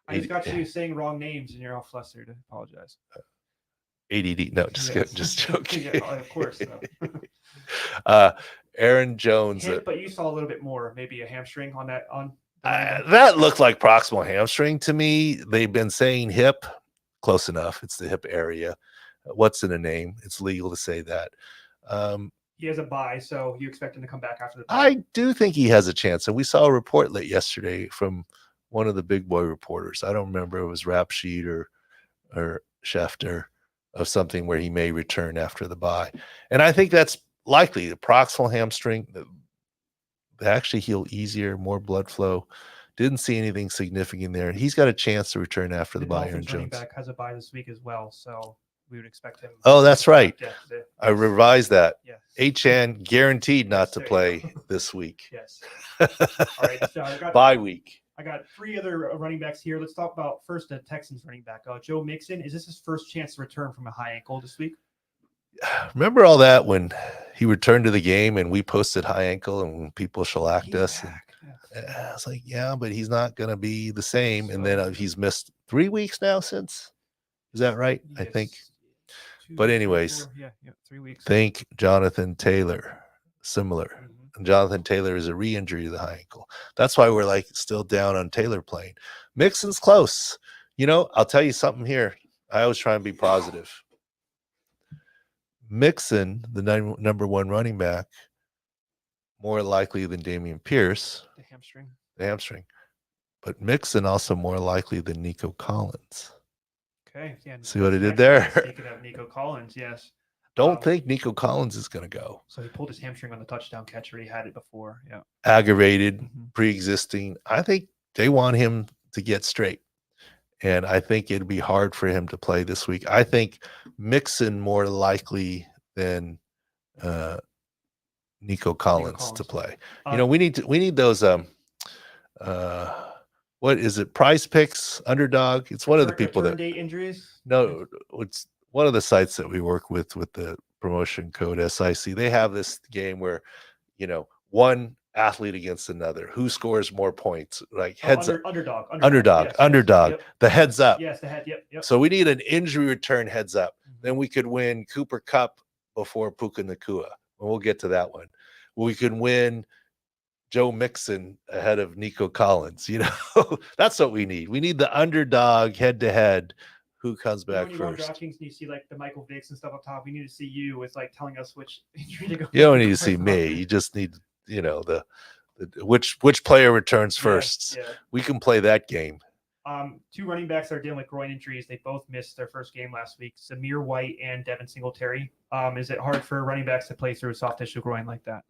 Speaker 2: I just got you saying wrong names, and you're all flustered. I apologize.
Speaker 1: ADD. No, just joking.
Speaker 2: Yeah, of course.
Speaker 1: Aaron Jones.
Speaker 2: But you saw a little bit more, maybe a hamstring on that.
Speaker 1: That looked like proximal hamstring to me. They've been saying hip. Close enough. It's the hip area. What's in a name? It's legal to say that.
Speaker 2: He has a bye, so you expect him to come back after the bye.
Speaker 1: I do think he has a chance. And we saw a report late yesterday from one of the big boy reporters. I don't remember if it was Rap Sheet or Schefter, of something where he may return after the bye. And I think that's likely. The proximal hamstring, they actually heal easier, more blood flow. Didn't see anything significant there. He's got a chance to return after the bye. Aaron Jones
Speaker 2: back has a bye this week as well, so we would expect him.
Speaker 1: Oh, that's right. I revised that.
Speaker 2: Yes.
Speaker 1: Achane guaranteed not to play this week.
Speaker 2: Yes. All right. So
Speaker 1: bye week.
Speaker 2: I got 3 other running backs here. Let's talk about first the Texans running back. Joe Mixon. Is this his first chance to return from a high ankle this week?
Speaker 1: Remember all that when he returned to the game and we posted high ankle and when people shellacked
Speaker 2: He's
Speaker 1: us.
Speaker 2: back.
Speaker 1: And, I was like, yeah, but he's not going to be the same. And then
Speaker 2: So-
Speaker 1: he's missed 3 weeks now since. Is that right? I think.
Speaker 2: Yes.
Speaker 1: But anyways,
Speaker 2: 3 weeks.
Speaker 1: think Jonathan Taylor, similar.
Speaker 2: Mhm.
Speaker 1: And Jonathan Taylor is a re-injury to the high ankle. That's why we're like still down on Taylor playing. Mixon's close. You know, I'll tell you something here. I always try and be positive. Mixon, the number one running back, more likely than Dameon Pierce,
Speaker 2: The hamstring.
Speaker 1: the hamstring. But Mixon also more likely than Nico Collins.
Speaker 2: Okay. Yeah.
Speaker 1: See what I did
Speaker 2: next
Speaker 1: there?
Speaker 2: guy, Speaking of Nico Collins, yes.
Speaker 1: Don't think Nico Collins is going to go.
Speaker 2: So he pulled his hamstring on the touchdown catch, or he had it before. Yeah.
Speaker 1: Aggravated,
Speaker 2: Mhm.
Speaker 1: pre-existing. I think they want him to get straight. And I think it'd be hard for him to play this week. I think Mixon more likely than Nico Collins to play. You know, we need those what is it? Prize Picks, Underdog. It's one of the people that
Speaker 2: date injuries.
Speaker 1: no, it's one of the sites that we work with the promotion code SIC. They have this game where, you know, one athlete against another, who scores more points, like heads up.
Speaker 2: Underdog.
Speaker 1: Underdog.
Speaker 2: Yep.
Speaker 1: The heads up.
Speaker 2: Yes, the head. Yep.
Speaker 1: So we need an injury return heads up.
Speaker 2: Mhm.
Speaker 1: Then we could win Cooper Cup before Puka Nakua. And we'll get to that one. We could win Joe Mixon ahead of Nico Collins. You know, that's what we need. We need the underdog head to head. Who comes back
Speaker 2: when you go on
Speaker 1: first?
Speaker 2: DraftKings and you see like the Michael Vicks and stuff up top, we need to see you with like telling us which injury to go.
Speaker 1: You don't need to see me. You just need, you know, the which player returns first.
Speaker 2: Yeah.
Speaker 1: We can play that game.
Speaker 2: Two running backs are dealing with groin injuries. They both missed their first game last week. Zamir White and Devin Singletary. Is it hard for running backs to play through a soft tissue groin like that?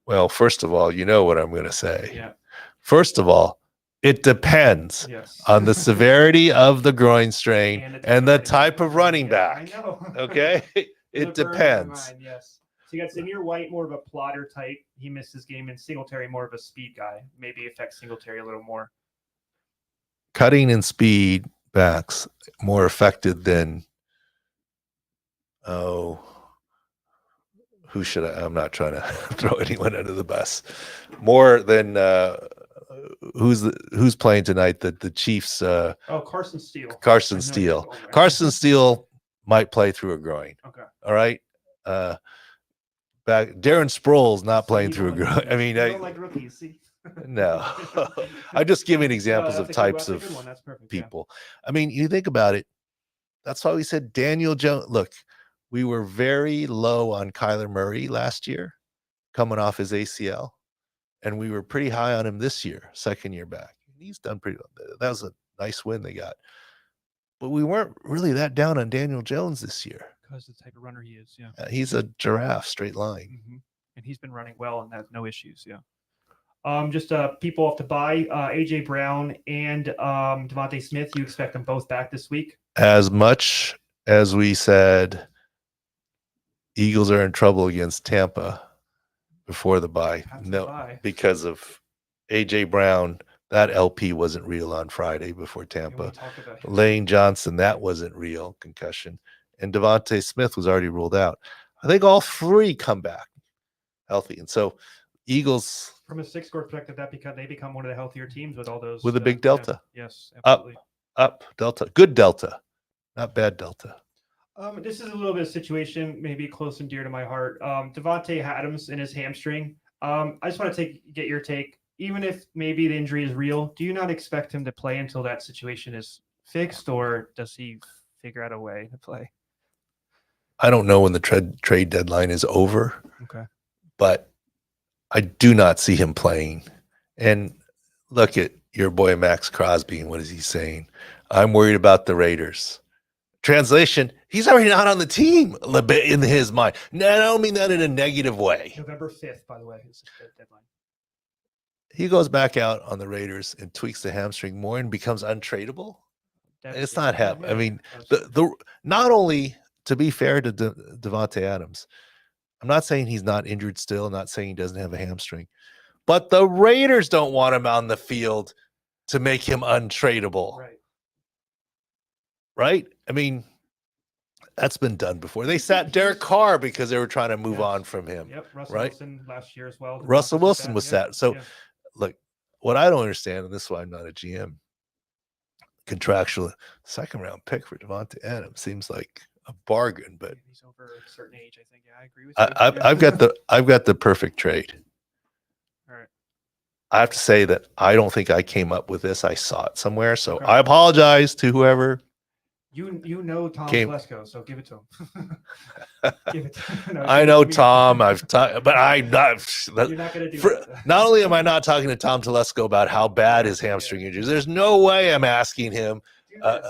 Speaker 1: Well, first of all, you know what I'm going to say.
Speaker 2: Yeah.
Speaker 1: First of all, it depends on the severity of the groin strain and the type of running back.
Speaker 2: I know.
Speaker 1: Okay? It depends.
Speaker 2: Yes. So you got Zamir White, more of a plotter type. He missed his game, and Singletary, more of a speed guy. Maybe affects Singletary a little more.
Speaker 1: Cutting and speed backs more affected than who should I'm not trying to throw anyone under the bus. More than who's playing tonight? The Chiefs.
Speaker 2: Carson Steele.
Speaker 1: Carson Steele. Carson Steele might play through a groin.
Speaker 2: Okay.
Speaker 1: All right. Back Darren Sproles not playing through a groin. I mean,
Speaker 2: I don't like rookies. See.
Speaker 1: No. I'm just giving examples of types of people. Yeah. I mean, you think about it. That's why we said Daniel Jones. Look, we were very low on Kyler Murray last year, coming off his ACL, and we were pretty high on him this year, second year back. He's done pretty well. That was a nice win they got. But we weren't really that down on Daniel Jones this year.
Speaker 2: Because the type of runner he is, yeah.
Speaker 1: He's a giraffe, straight line.
Speaker 2: Mm-hmm. And he's been running well and has no issues, yeah. Just people off to buy AJ Brown and DeVonta Smith. You expect them both back this week? As
Speaker 1: much as we said Eagles are in trouble against Tampa before the bye. Because of AJ Brown, that LP wasn't real on Friday before Tampa. Lane Johnson, that wasn't real, concussion. And DeVonta Smith was already ruled out. I think all three come back healthy. And so Eagles,
Speaker 2: from a 6-score perspective, that because they become one of the healthier teams with all those
Speaker 1: with a big delta.
Speaker 2: Yes, absolutely.
Speaker 1: Up delta, good delta, not bad delta.
Speaker 2: This is a little bit of situation, maybe close and dear to my heart. Davante Adams and his hamstring. I just want to get your take. Even if maybe the injury is real, do you not expect him to play until that situation is fixed, or does he figure out a way to play?
Speaker 1: I don't know when the trade deadline is over.
Speaker 2: Okay,
Speaker 1: but I do not see him playing. And look at your boy Max Crosby, and what is he saying? I'm worried about the Raiders. Translation, he's already not on the team in his mind. No, I don't mean that in a negative way.
Speaker 2: November 5th, by the way, is the deadline.
Speaker 1: He goes back out on the Raiders and tweaks the hamstring more and becomes untradeable. It's not happening. I mean, the not only, to be fair to Davante Adams, I'm not saying he's not injured still. I'm not saying he doesn't have a hamstring. But the Raiders don't want him on the field to make him untradeable.
Speaker 2: Right?
Speaker 1: Right? I mean, That's been done before. They sat Derek Carr because they were trying to move on from him.
Speaker 2: Yep, Russell
Speaker 1: right?
Speaker 2: Wilson last year as well.
Speaker 1: Russell
Speaker 2: Broncos
Speaker 1: Wilson was
Speaker 2: yeah,
Speaker 1: sat. So,
Speaker 2: yeah.
Speaker 1: look, what I don't understand, and this is why I'm not a GM, contractual second round pick for Davante Adams seems like a bargain, but
Speaker 2: he's over a certain age. I think. Yeah, I agree with you.
Speaker 1: I've got the perfect trade.
Speaker 2: All right.
Speaker 1: I have to say that I don't think I came up with this. I saw it somewhere, so
Speaker 2: Okay.
Speaker 1: I apologize to whoever.
Speaker 2: You know Tom Telesco, so give it to him. Give it to him. No,
Speaker 1: I know Tom. I've talked, but
Speaker 2: you're not going to do that.
Speaker 1: Not only am I not talking to Tom Telesco about how bad his hamstring injury is, there's no way I'm asking him. I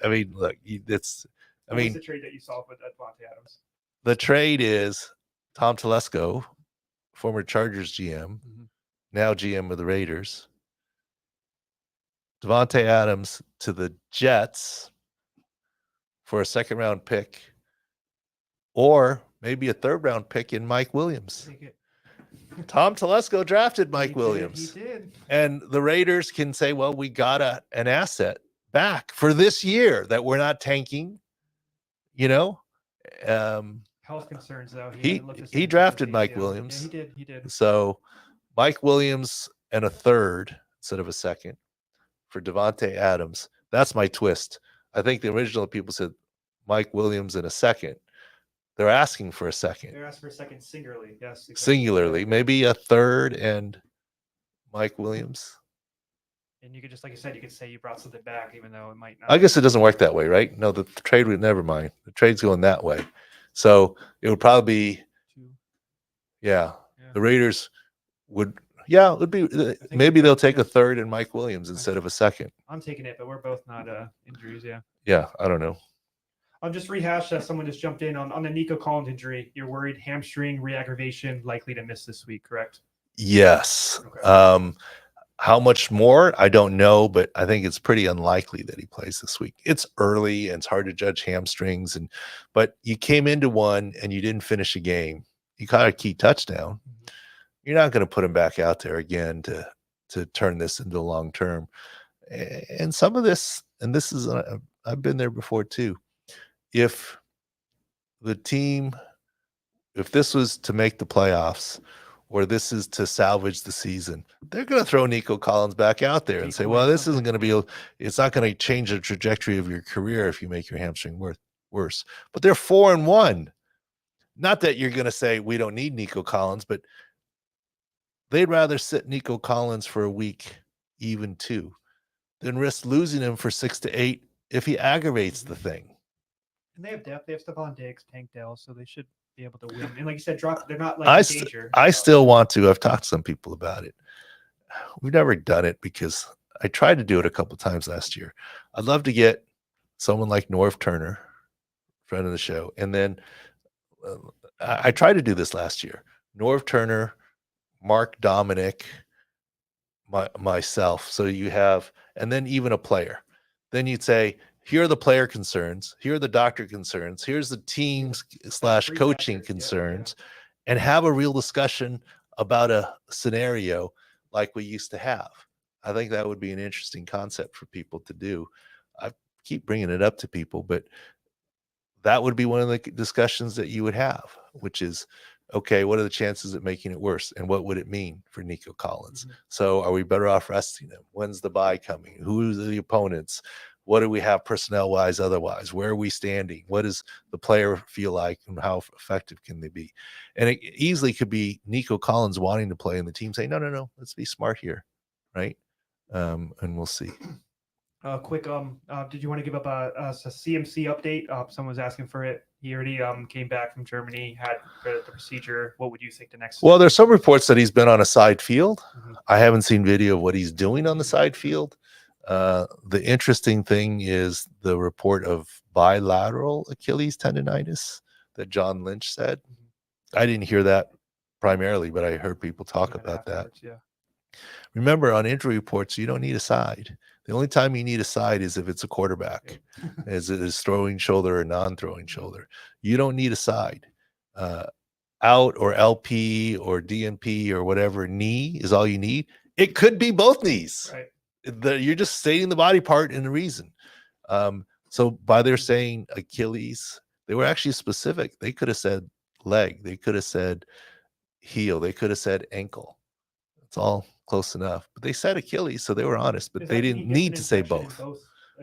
Speaker 1: mean, look, it's. I mean,
Speaker 2: the trade that you saw with Davante Adams.
Speaker 1: The trade is Tom Telesco, former Chargers GM, now GM of the Raiders. Davante Adams to the Jets for a second round pick, or maybe a third round pick in Mike Williams. Tom Telesco drafted Mike Williams.
Speaker 2: He did.
Speaker 1: And the Raiders can say, well, we got an asset back for this year that we're not tanking,
Speaker 2: Health concerns, though.
Speaker 1: He drafted Mike Williams.
Speaker 2: Yeah, he did.
Speaker 1: So Mike Williams and a third instead of a second for Davante Adams. That's my twist. I think the original people said Mike Williams and a second. They're asking for a second.
Speaker 2: They're asking for a second singularly. Yes. Exactly.
Speaker 1: Singularly. Maybe a third and Mike Williams.
Speaker 2: And you could just, like you said, you could say you brought something back, even though it might not.
Speaker 1: I guess it doesn't work that way, right? No, the trade would never mind. The trade's going that way. So it would probably be, the Raiders would, it would be, maybe they'll take a third and Mike Williams instead of a second.
Speaker 2: I'm taking it, but we're both not injuries,
Speaker 1: Yeah, I don't know.
Speaker 2: I'll just rehash that. Someone just jumped in on the Nico Collins injury. You're worried hamstring re-aggravation, likely to miss this week, correct?
Speaker 1: Yes. Okay. How much more? I don't know, but I think it's pretty unlikely that he plays this week. It's early and it's hard to judge hamstrings, but you came into one and you didn't finish a game. You caught a key touchdown. You're not going to put him back out there again to turn this into long term. And some of this, and this is, I've been there before too. If this was to make the playoffs, or this is to salvage the season, they're going to throw Nico Collins back out there and say, well, this isn't going to be, it's not going to change the trajectory of your career if you make your hamstring worse. But they're 4-1. Not that you're going to say we don't need Nico Collins, but they'd rather sit Nico Collins for a week, even 2, than risk losing him for 6 to 8 if he aggravates the thing.
Speaker 2: And they have depth. They have Stephon Diggs, Tank Dell, so they should be able to win. And like you said, they're not like in danger.
Speaker 1: I still want to. I've talked to some people about it. We've never done it because I tried to do it a couple times last year. I'd love to get someone like Norv Turner, friend of the show, and then I tried to do this last year. Norv Turner, Mark Dominic, myself. So you have, and then even a player. Then you'd say, here are the player concerns. Here are the doctor concerns. Here's the teams / coaching concerns, and have a real discussion about a scenario like we used to have. I think that would be an interesting concept for people to do. I keep bringing it up to people, but that would be one of the discussions that you would have, which is, okay, what are the chances of making it worse? And what would it mean for Nico Collins? So are we better off resting him? When's the bye coming? Who's the opponents? What do we have personnel-wise otherwise? Where are we standing? What does the player feel like and how effective can they be? And it easily could be Nico Collins wanting to play and the team saying, no, let's be smart here, right? And we'll see.
Speaker 2: Quick, did you want to give up a CMC update? Someone was asking for it. He already came back from Germany, had the procedure. What would you think the next?
Speaker 1: Well, there's some reports that he's been on a side field. I haven't seen video of what he's doing on the side field. The interesting thing is the report of bilateral Achilles tendonitis that John Lynch said. I didn't hear that primarily, but I heard people talk about that.
Speaker 2: Yeah.
Speaker 1: Remember, on injury reports, you don't need a side. The only time you need a side is if it's a quarterback, as it is throwing shoulder or non-throwing shoulder. You don't need a side. Out or LP or DNP or whatever knee is all you need. It could be both knees.
Speaker 2: Right.
Speaker 1: You're just stating the body part and the reason. So by their saying Achilles, they were actually specific. They could have said leg. They could have said heel. They could have said ankle. It's all close enough. But they said Achilles, so they were honest. But they didn't need to say both.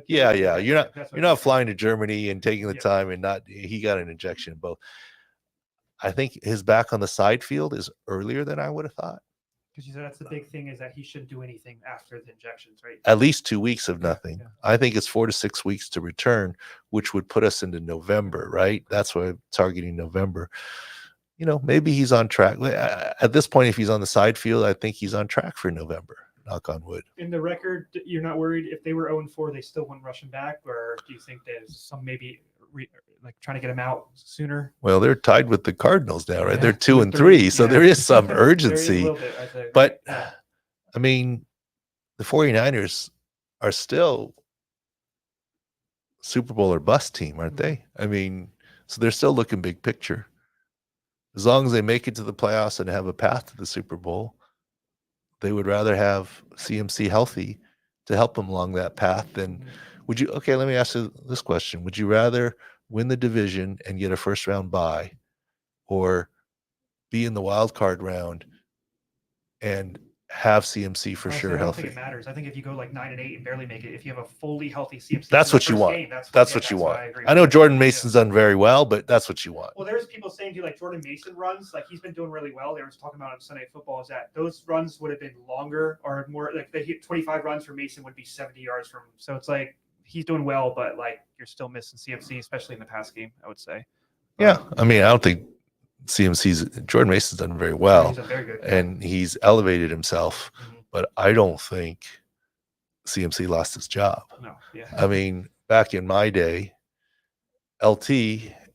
Speaker 1: Yeah. You're not flying to Germany and taking the time and not. He got an injection in both. I think his back on the side field is earlier than I would have thought.
Speaker 2: Because you said that's the big thing is that he shouldn't do anything after the injections, right?
Speaker 1: At least 2 weeks of nothing.
Speaker 2: Yeah.
Speaker 1: I think it's 4 to 6 weeks to return, which would put us into November, right? That's why I'm targeting November. Maybe he's on track. At this point, if he's on the side field, I think he's on track for November. Knock on wood.
Speaker 2: In the record, you're not worried if they were 0-4, they still wouldn't rush him back, or do you think there's some maybe trying to get him out sooner?
Speaker 1: Well, they're tied with the Cardinals now, right? They're 2-3, so there is some urgency.
Speaker 2: There is a little bit, I think.
Speaker 1: But I mean, the 49ers are still Super Bowl or bust team, aren't they? I mean, so they're still looking big picture. As long as they make it to the playoffs and have a path to the Super Bowl, they would rather have CMC healthy to help them along that path than let me ask you this question. Would you rather win the division and get a first round bye or be in the wild card round and have CMC for sure healthy?
Speaker 2: I don't think it matters. I think if you go 9-8 and barely make it, if you have a fully healthy CMC,
Speaker 1: that's what you want.
Speaker 2: Game,
Speaker 1: that's what you want. I know Jordan Mason's done very well, but that's what you want.
Speaker 2: Well, there's people saying to Jordan Mason runs, he's been doing really well. They were talking about on Sunday Football is that those runs would have been longer or more. They hit 25 runs for Mason would be 70 yards from. So it's he's doing well, but you're still missing CMC, especially in the pass game, I would say.
Speaker 1: Yeah, I mean, I don't think Jordan Mason's done very well.
Speaker 2: He's done very good,
Speaker 1: and he's elevated himself, but I don't think CMC lost his job.
Speaker 2: No, yeah.
Speaker 1: I mean, back in my day, LT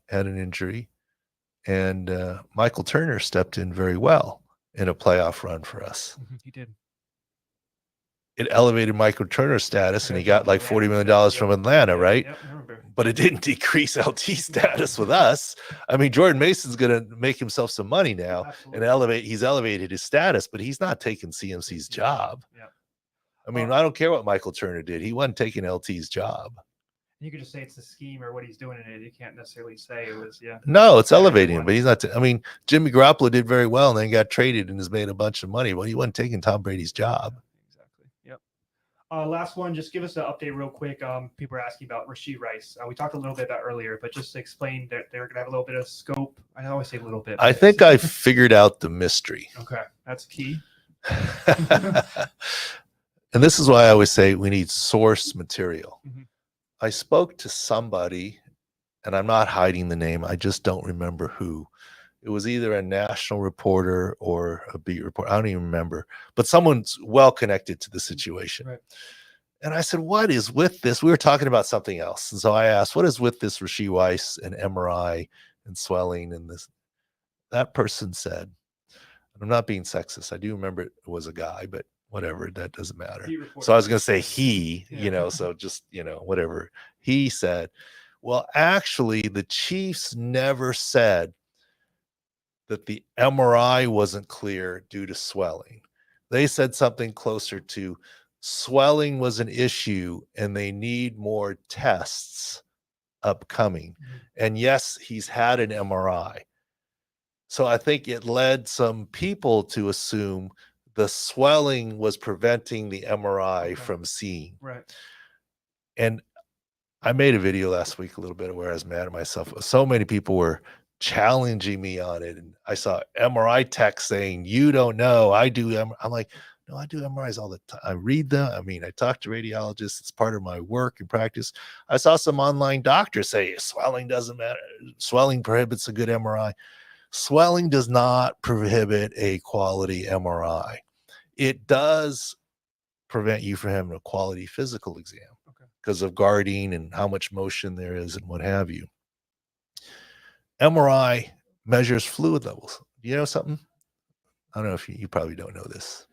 Speaker 1: had an injury, and Michael Turner stepped in very well in a playoff run for us.
Speaker 2: He did.
Speaker 1: It elevated Michael Turner's status, and he got $40 million from Atlanta, right?
Speaker 2: Yep, I remember.
Speaker 1: But it didn't decrease LT status with us. I mean, Jordan Mason's going to make himself some money now. Absolutely. And he's elevated his status, but he's not taking CMC's job.
Speaker 2: Yeah.
Speaker 1: I mean, I don't care what Michael Turner did. He wasn't taking LT's job.
Speaker 2: You could just say it's the scheme or what he's doing in it. You can't necessarily say it was,
Speaker 1: No, it's elevating him, but he's not. I mean, Jimmy Garoppolo did very well and then got traded and has made a bunch of money. Well, he wasn't taking Tom Brady's job.
Speaker 2: Exactly. Yep. Last one, just give us an update real quick. People are asking about Rashee Rice. We talked a little bit about earlier, but just to explain that they're going to have a little bit of scope. I always say a little bit.
Speaker 1: I think I figured out the mystery.
Speaker 2: Okay, that's key.
Speaker 1: And this is why I always say we need source material. I spoke to somebody, and I'm not hiding the name. I just don't remember who. It was either a national reporter or a beat reporter. I don't even remember, but someone's well connected to the situation.
Speaker 2: Right.
Speaker 1: And I said, what is with this? We were talking about something else. And so I asked, what is with this Rashee Rice and MRI and swelling and this? That person said, and I'm not being sexist. I do remember it was a guy, but whatever, that doesn't matter. So I was going to say he, so just, whatever. He said, well, actually, the Chiefs never said that the MRI wasn't clear due to swelling. They said something closer to swelling was an issue and they need more tests upcoming. And yes, he's had an MRI. So I think it led some people to assume the swelling was preventing the MRI from seeing.
Speaker 2: Right.
Speaker 1: And I made a video last week a little bit where I was mad at myself. So many people were challenging me on it. And I saw MRI text saying, you don't know, I do. I'm like, no, I do MRIs all the time. I read them. I mean, I talk to radiologists. It's part of my work and practice. I saw some online doctors say swelling doesn't matter. Swelling prohibits a good MRI. Swelling does not prohibit a quality MRI. It does prevent you from having a quality physical exam because of guarding and how much motion there is and what have you. MRI measures fluid levels. Do you know something? I don't know if you probably don't know this.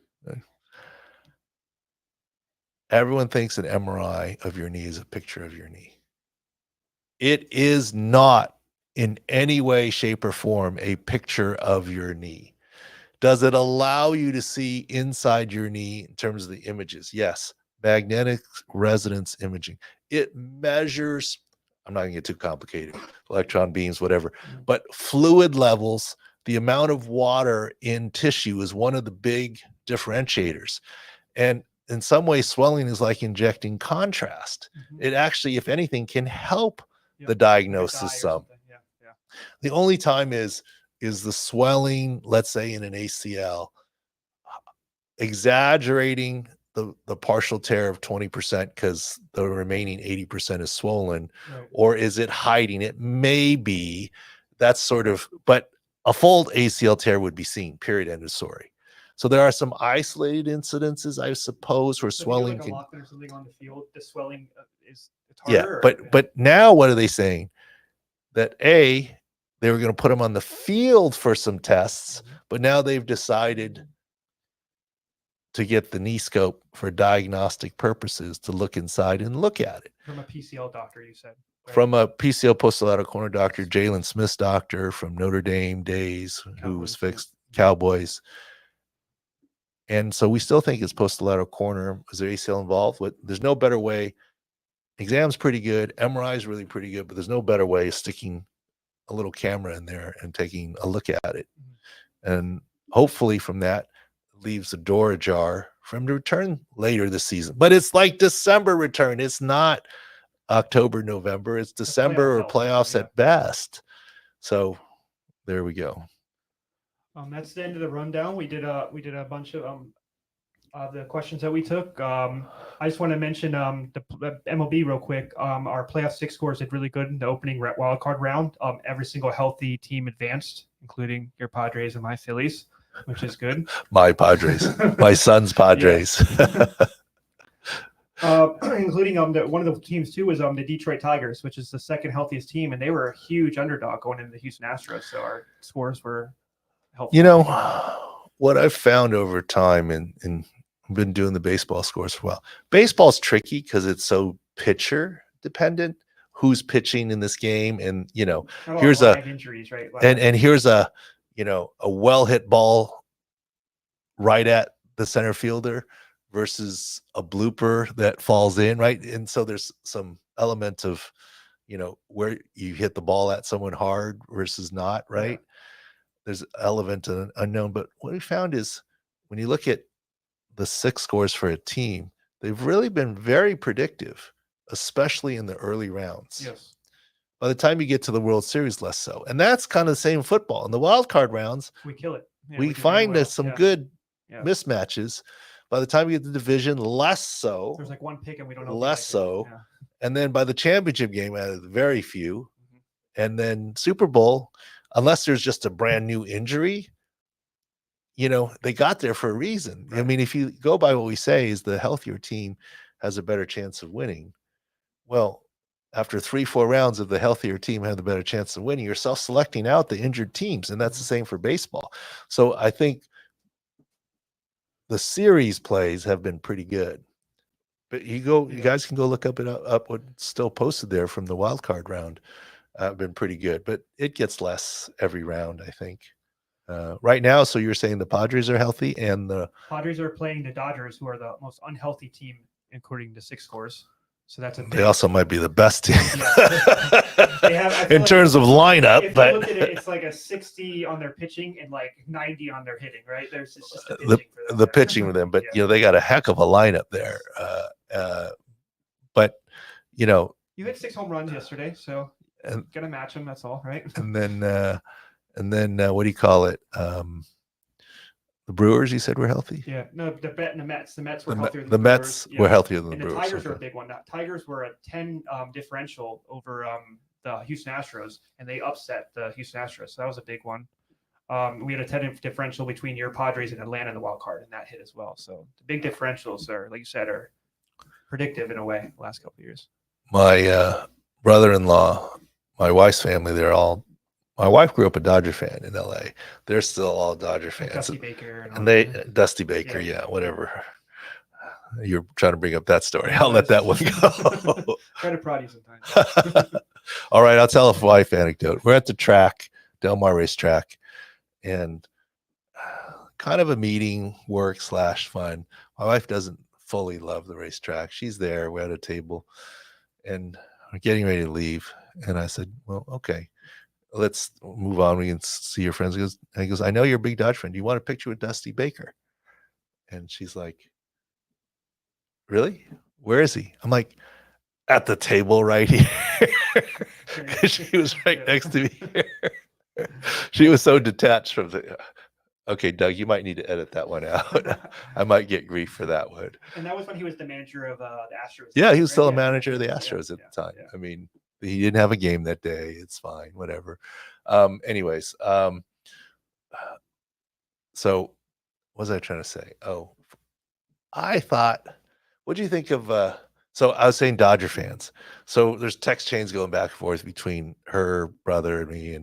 Speaker 1: Everyone thinks an MRI of your knee is a picture of your knee. It is not in any way, shape, or form a picture of your knee. Does it allow you to see inside your knee in terms of the images? Yes. magnetic resonance imaging. It measures, I'm not going to get too complicated, electron beams, whatever, but fluid levels, the amount of water in tissue is one of the big differentiators. And in some ways, swelling is like injecting contrast. It actually, if anything, can help the diagnosis some. The only time is the swelling, let's say in an ACL, exaggerating the partial tear of 20% because the remaining 80% is swollen, or is it hiding? It may be. That's sort of, but a full ACL tear would be seen, period, end of story. So there are some isolated incidences, I suppose, where swelling
Speaker 2: like
Speaker 1: can.
Speaker 2: Or something on the field, the swelling is harder.
Speaker 1: But now what are they saying? That they were going to put him on the field for some tests, but now they've decided to get the knee scope for diagnostic purposes to look inside and look at it.
Speaker 2: From a PCL doctor, you said. Right?
Speaker 1: From a PCL post-lateral corner doctor, Jalen Smith's doctor from Notre Dame days, Cowboys, who was fixed Cowboys. And so we still think it's post-lateral corner. Is there ACL involved? There's no better way. Exam's pretty good. MRI is really pretty good, but there's no better way of sticking a little camera in there and taking a look at it. And hopefully from that leaves the door ajar for him to return later this season. But it's like December return. It's not October, November. It's December or playoffs at best. So there we go.
Speaker 2: That's the end of the rundown. We did a bunch of the questions that we took. I just want to mention the MLB real quick. Our playoff 6 scores did really good in the opening wild card round. Every single healthy team advanced, including your Padres and my Phillies, which is good.
Speaker 1: My Padres, my son's Padres.
Speaker 2: Including one of the teams too was the Detroit Tigers, which is the second healthiest team, and they were a huge underdog going into the Houston Astros. So our scores were helpful.
Speaker 1: You know what I've found over time, and I've been doing the baseball scores for a while. Baseball's tricky because it's so pitcher dependent. Who's pitching in this game, and here's
Speaker 2: injuries, right?
Speaker 1: And here's a well hit ball right at the center fielder versus a blooper that falls in, right? And so there's some element of where you hit the ball at someone hard versus not, right? There's element of unknown. But what we found is when you look at the 6 scores for a team, they've really been very predictive, especially in the early rounds.
Speaker 2: Yes.
Speaker 1: By the time you get to the World Series, less so. And that's kind of the same football. In the wild card rounds,
Speaker 2: we kill it. Yeah,
Speaker 1: we find some good mismatches. By the time you get to the division, less so.
Speaker 2: There's like one pick and we don't know.
Speaker 1: Less so. Yeah. And then by the championship game, out of the very few. And then Super Bowl, unless there's just a brand new injury, they got there for a reason. Right. I mean, if you go by what we say is the healthier team has a better chance of winning. Well, after 3-4 rounds of the healthier team had the better chance of winning, you're self-selecting out the injured teams. And that's the same for baseball. So I think the series plays have been pretty good. But you guys can go look up what's still posted there from the wild card round. Been pretty good, but it gets less every round, I think. Right now, so you're saying the Padres are healthy, and the
Speaker 2: Padres are playing the Dodgers, who are the most unhealthy team according to 6 scores. So that's
Speaker 1: they also might be the best team in terms of lineup.
Speaker 2: If you look at it, it's like a 60 on their pitching and like 90 on their hitting. Right? There's just the pitching for them.
Speaker 1: The pitching for them, but they got a heck of a lineup there. But you
Speaker 2: hit 6 home runs yesterday, so gonna match them. That's all, right?
Speaker 1: And then what do you call it? The Brewers, you said, were healthy?
Speaker 2: Yeah. No, the Mets. The Mets were healthier than
Speaker 1: the Mets were healthier than the Brewers.
Speaker 2: The Tigers are a big one. The Tigers were a 10 differential over the Houston Astros, and they upset the Houston Astros. So that was a big one. We had a 10 differential between your Padres and Atlanta in the wild card, and that hit as well. So the big differentials are, like you said, are predictive in a way the last couple of years.
Speaker 1: My brother-in-law, my wife's family, my wife grew up a Dodger fan in LA. They're still all Dodger fans.
Speaker 2: Dusty Baker.
Speaker 1: Dusty Baker, whatever. You're trying to bring up that story. I'll let that one go.
Speaker 2: Try to prod you sometimes.
Speaker 1: All right, I'll tell a wife anecdote. We're at the track, Del Mar racetrack, and kind of a meeting, work / fun. My wife doesn't fully love the racetrack. She's there. We're at a table and we're getting ready to leave. And I said, well, okay, let's move on. We can see your friends. He goes, I know you're a big Dodge fan. Do you want a picture with Dusty Baker? And she's like, really? Where is he? I'm like, at the table right here. She was right next to me. She was so detached from the. Okay, Doug, you might need to edit that one out. I might get grief for that one.
Speaker 2: And that was when he was the manager of the Astros.
Speaker 1: Yeah, he was still a manager of the Astros at the time. I mean, he didn't have a game that day. It's fine, whatever. Anyways, so what was I trying to say? Oh, I thought, what do you think of so I was saying Dodger fans. So there's text chains going back and forth between her brother and me,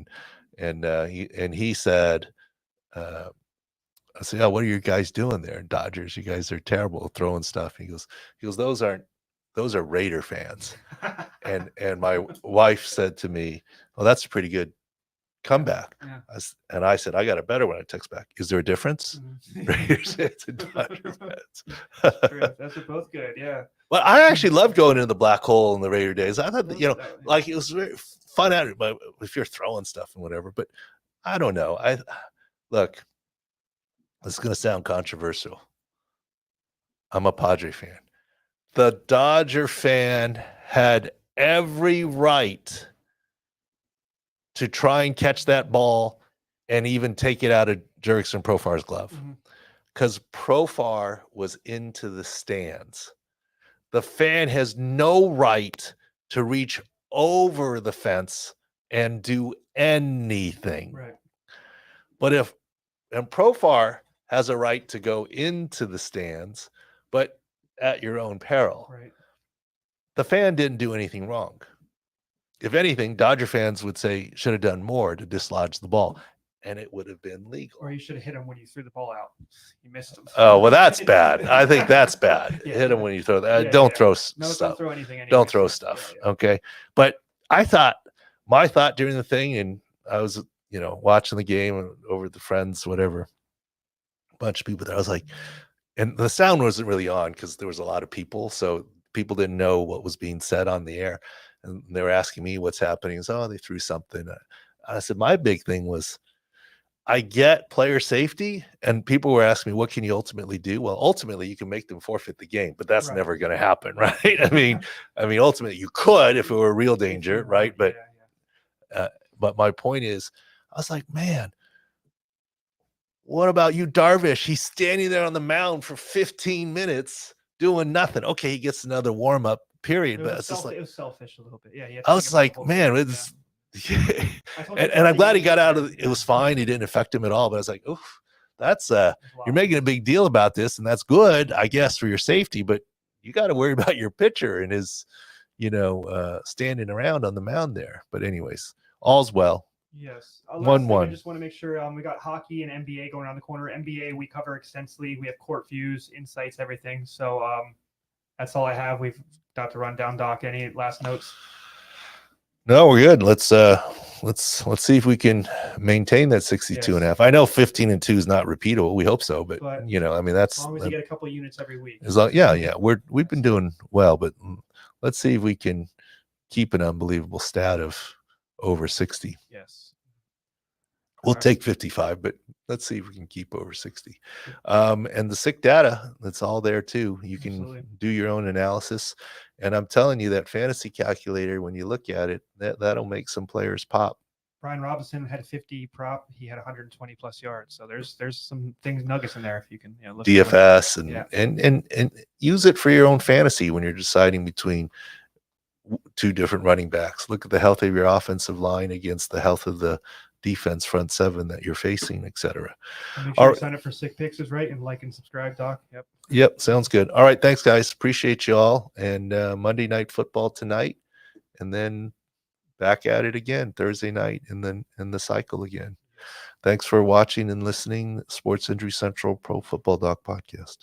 Speaker 1: and he said, I said, oh, what are you guys doing there, Dodgers? You guys are terrible throwing stuff. He goes, those are Raider fans. and my wife said to me, well, that's a pretty good comeback.
Speaker 2: Yeah.
Speaker 1: And I said, I got a better one. I text back. Is there a difference? Raiders fans and Dodger fans.
Speaker 2: Those are both good. Yeah.
Speaker 1: Well, I actually loved going into the black hole in the Raider days. I thought that, like it was very fun out if you're throwing stuff and whatever, but I don't know. Look, this is going to sound controversial. I'm a Padre fan. The Dodger fan had every right to try and catch that ball and even take it out of Jurickson Profar's glove, because Profar was into the stands. The fan has no right to reach over the fence and do anything.
Speaker 2: Right.
Speaker 1: But Profar has a right to go into the stands, but at your own peril.
Speaker 2: Right.
Speaker 1: The fan didn't do anything wrong. If anything, Dodger fans would say should have done more to dislodge the ball, and it would have been legal.
Speaker 2: Or you should have hit him when you threw the ball out. You missed him.
Speaker 1: Oh, well, that's bad. I think that's bad. Hit him when you throw that. Don't throw stuff.
Speaker 2: Don't throw anything. Anyways.
Speaker 1: Don't throw stuff. Okay. But my thought during the thing, and I was, watching the game over the friends, whatever, a bunch of people there. I was like, and the sound wasn't really on because there was a lot of people. So people didn't know what was being said on the air. And they were asking me what's happening. So, they threw something. I said, my big thing was, I get player safety, and people were asking me, what can you ultimately do? Well, ultimately you can make them forfeit the game, but that's never going to happen. Right. I mean, ultimately you could, if it were a real danger. Right. But, but my point is, I was like, man, what about you, Darvish? He's standing there on the mound for 15 minutes doing nothing. Okay. He gets another warm up period, but it's just like,
Speaker 2: it was selfish a little bit. Yeah.
Speaker 1: I was like, man, it's, and I'm glad he got out of it. Was fine. He didn't affect him at all. But I was like, oof, that's you're making a big deal about this, and that's good, I guess, for your safety. But you got to worry about your pitcher and his, standing around on the mound there. But anyways, all's well.
Speaker 2: Yes.
Speaker 1: 1-1.
Speaker 2: I just want to make sure we got hockey and NBA going around the corner. NBA we cover extensively. We have court views, insights, everything. So that's all I have. We've got to run down. Doc, any last notes?
Speaker 1: No, we're good. Let's see if we can maintain that 62.5. I know 15-2 is not repeatable. We hope so, but that's
Speaker 2: as long as you get a couple of units every week.
Speaker 1: We've been doing well, but let's see if we can keep an unbelievable stat of over 60.
Speaker 2: Yes.
Speaker 1: We'll take 55, but let's see if we can keep over 60. And the sick data, that's all there too. You can do your own analysis. And I'm telling you that fantasy calculator, when you look at it, that'll make some players pop.
Speaker 2: Brian Robinson had a 50 prop. He had 120 plus yards. So there's some nuggets in there if you can look
Speaker 1: DFS and use it for your own fantasy when you're deciding between two different running backs. Look at the health of your offensive line against the health of the defense front seven that you're facing, etc.
Speaker 2: Make sure you sign up for Sick Picks is right, and like and subscribe, Doc.
Speaker 1: Yep, sounds good. All right, thanks guys, appreciate you all. And Monday Night Football tonight, and then back at it again Thursday night, and then in the cycle again. Thanks for watching and listening. Sports Injury Central Pro Football Doc podcast.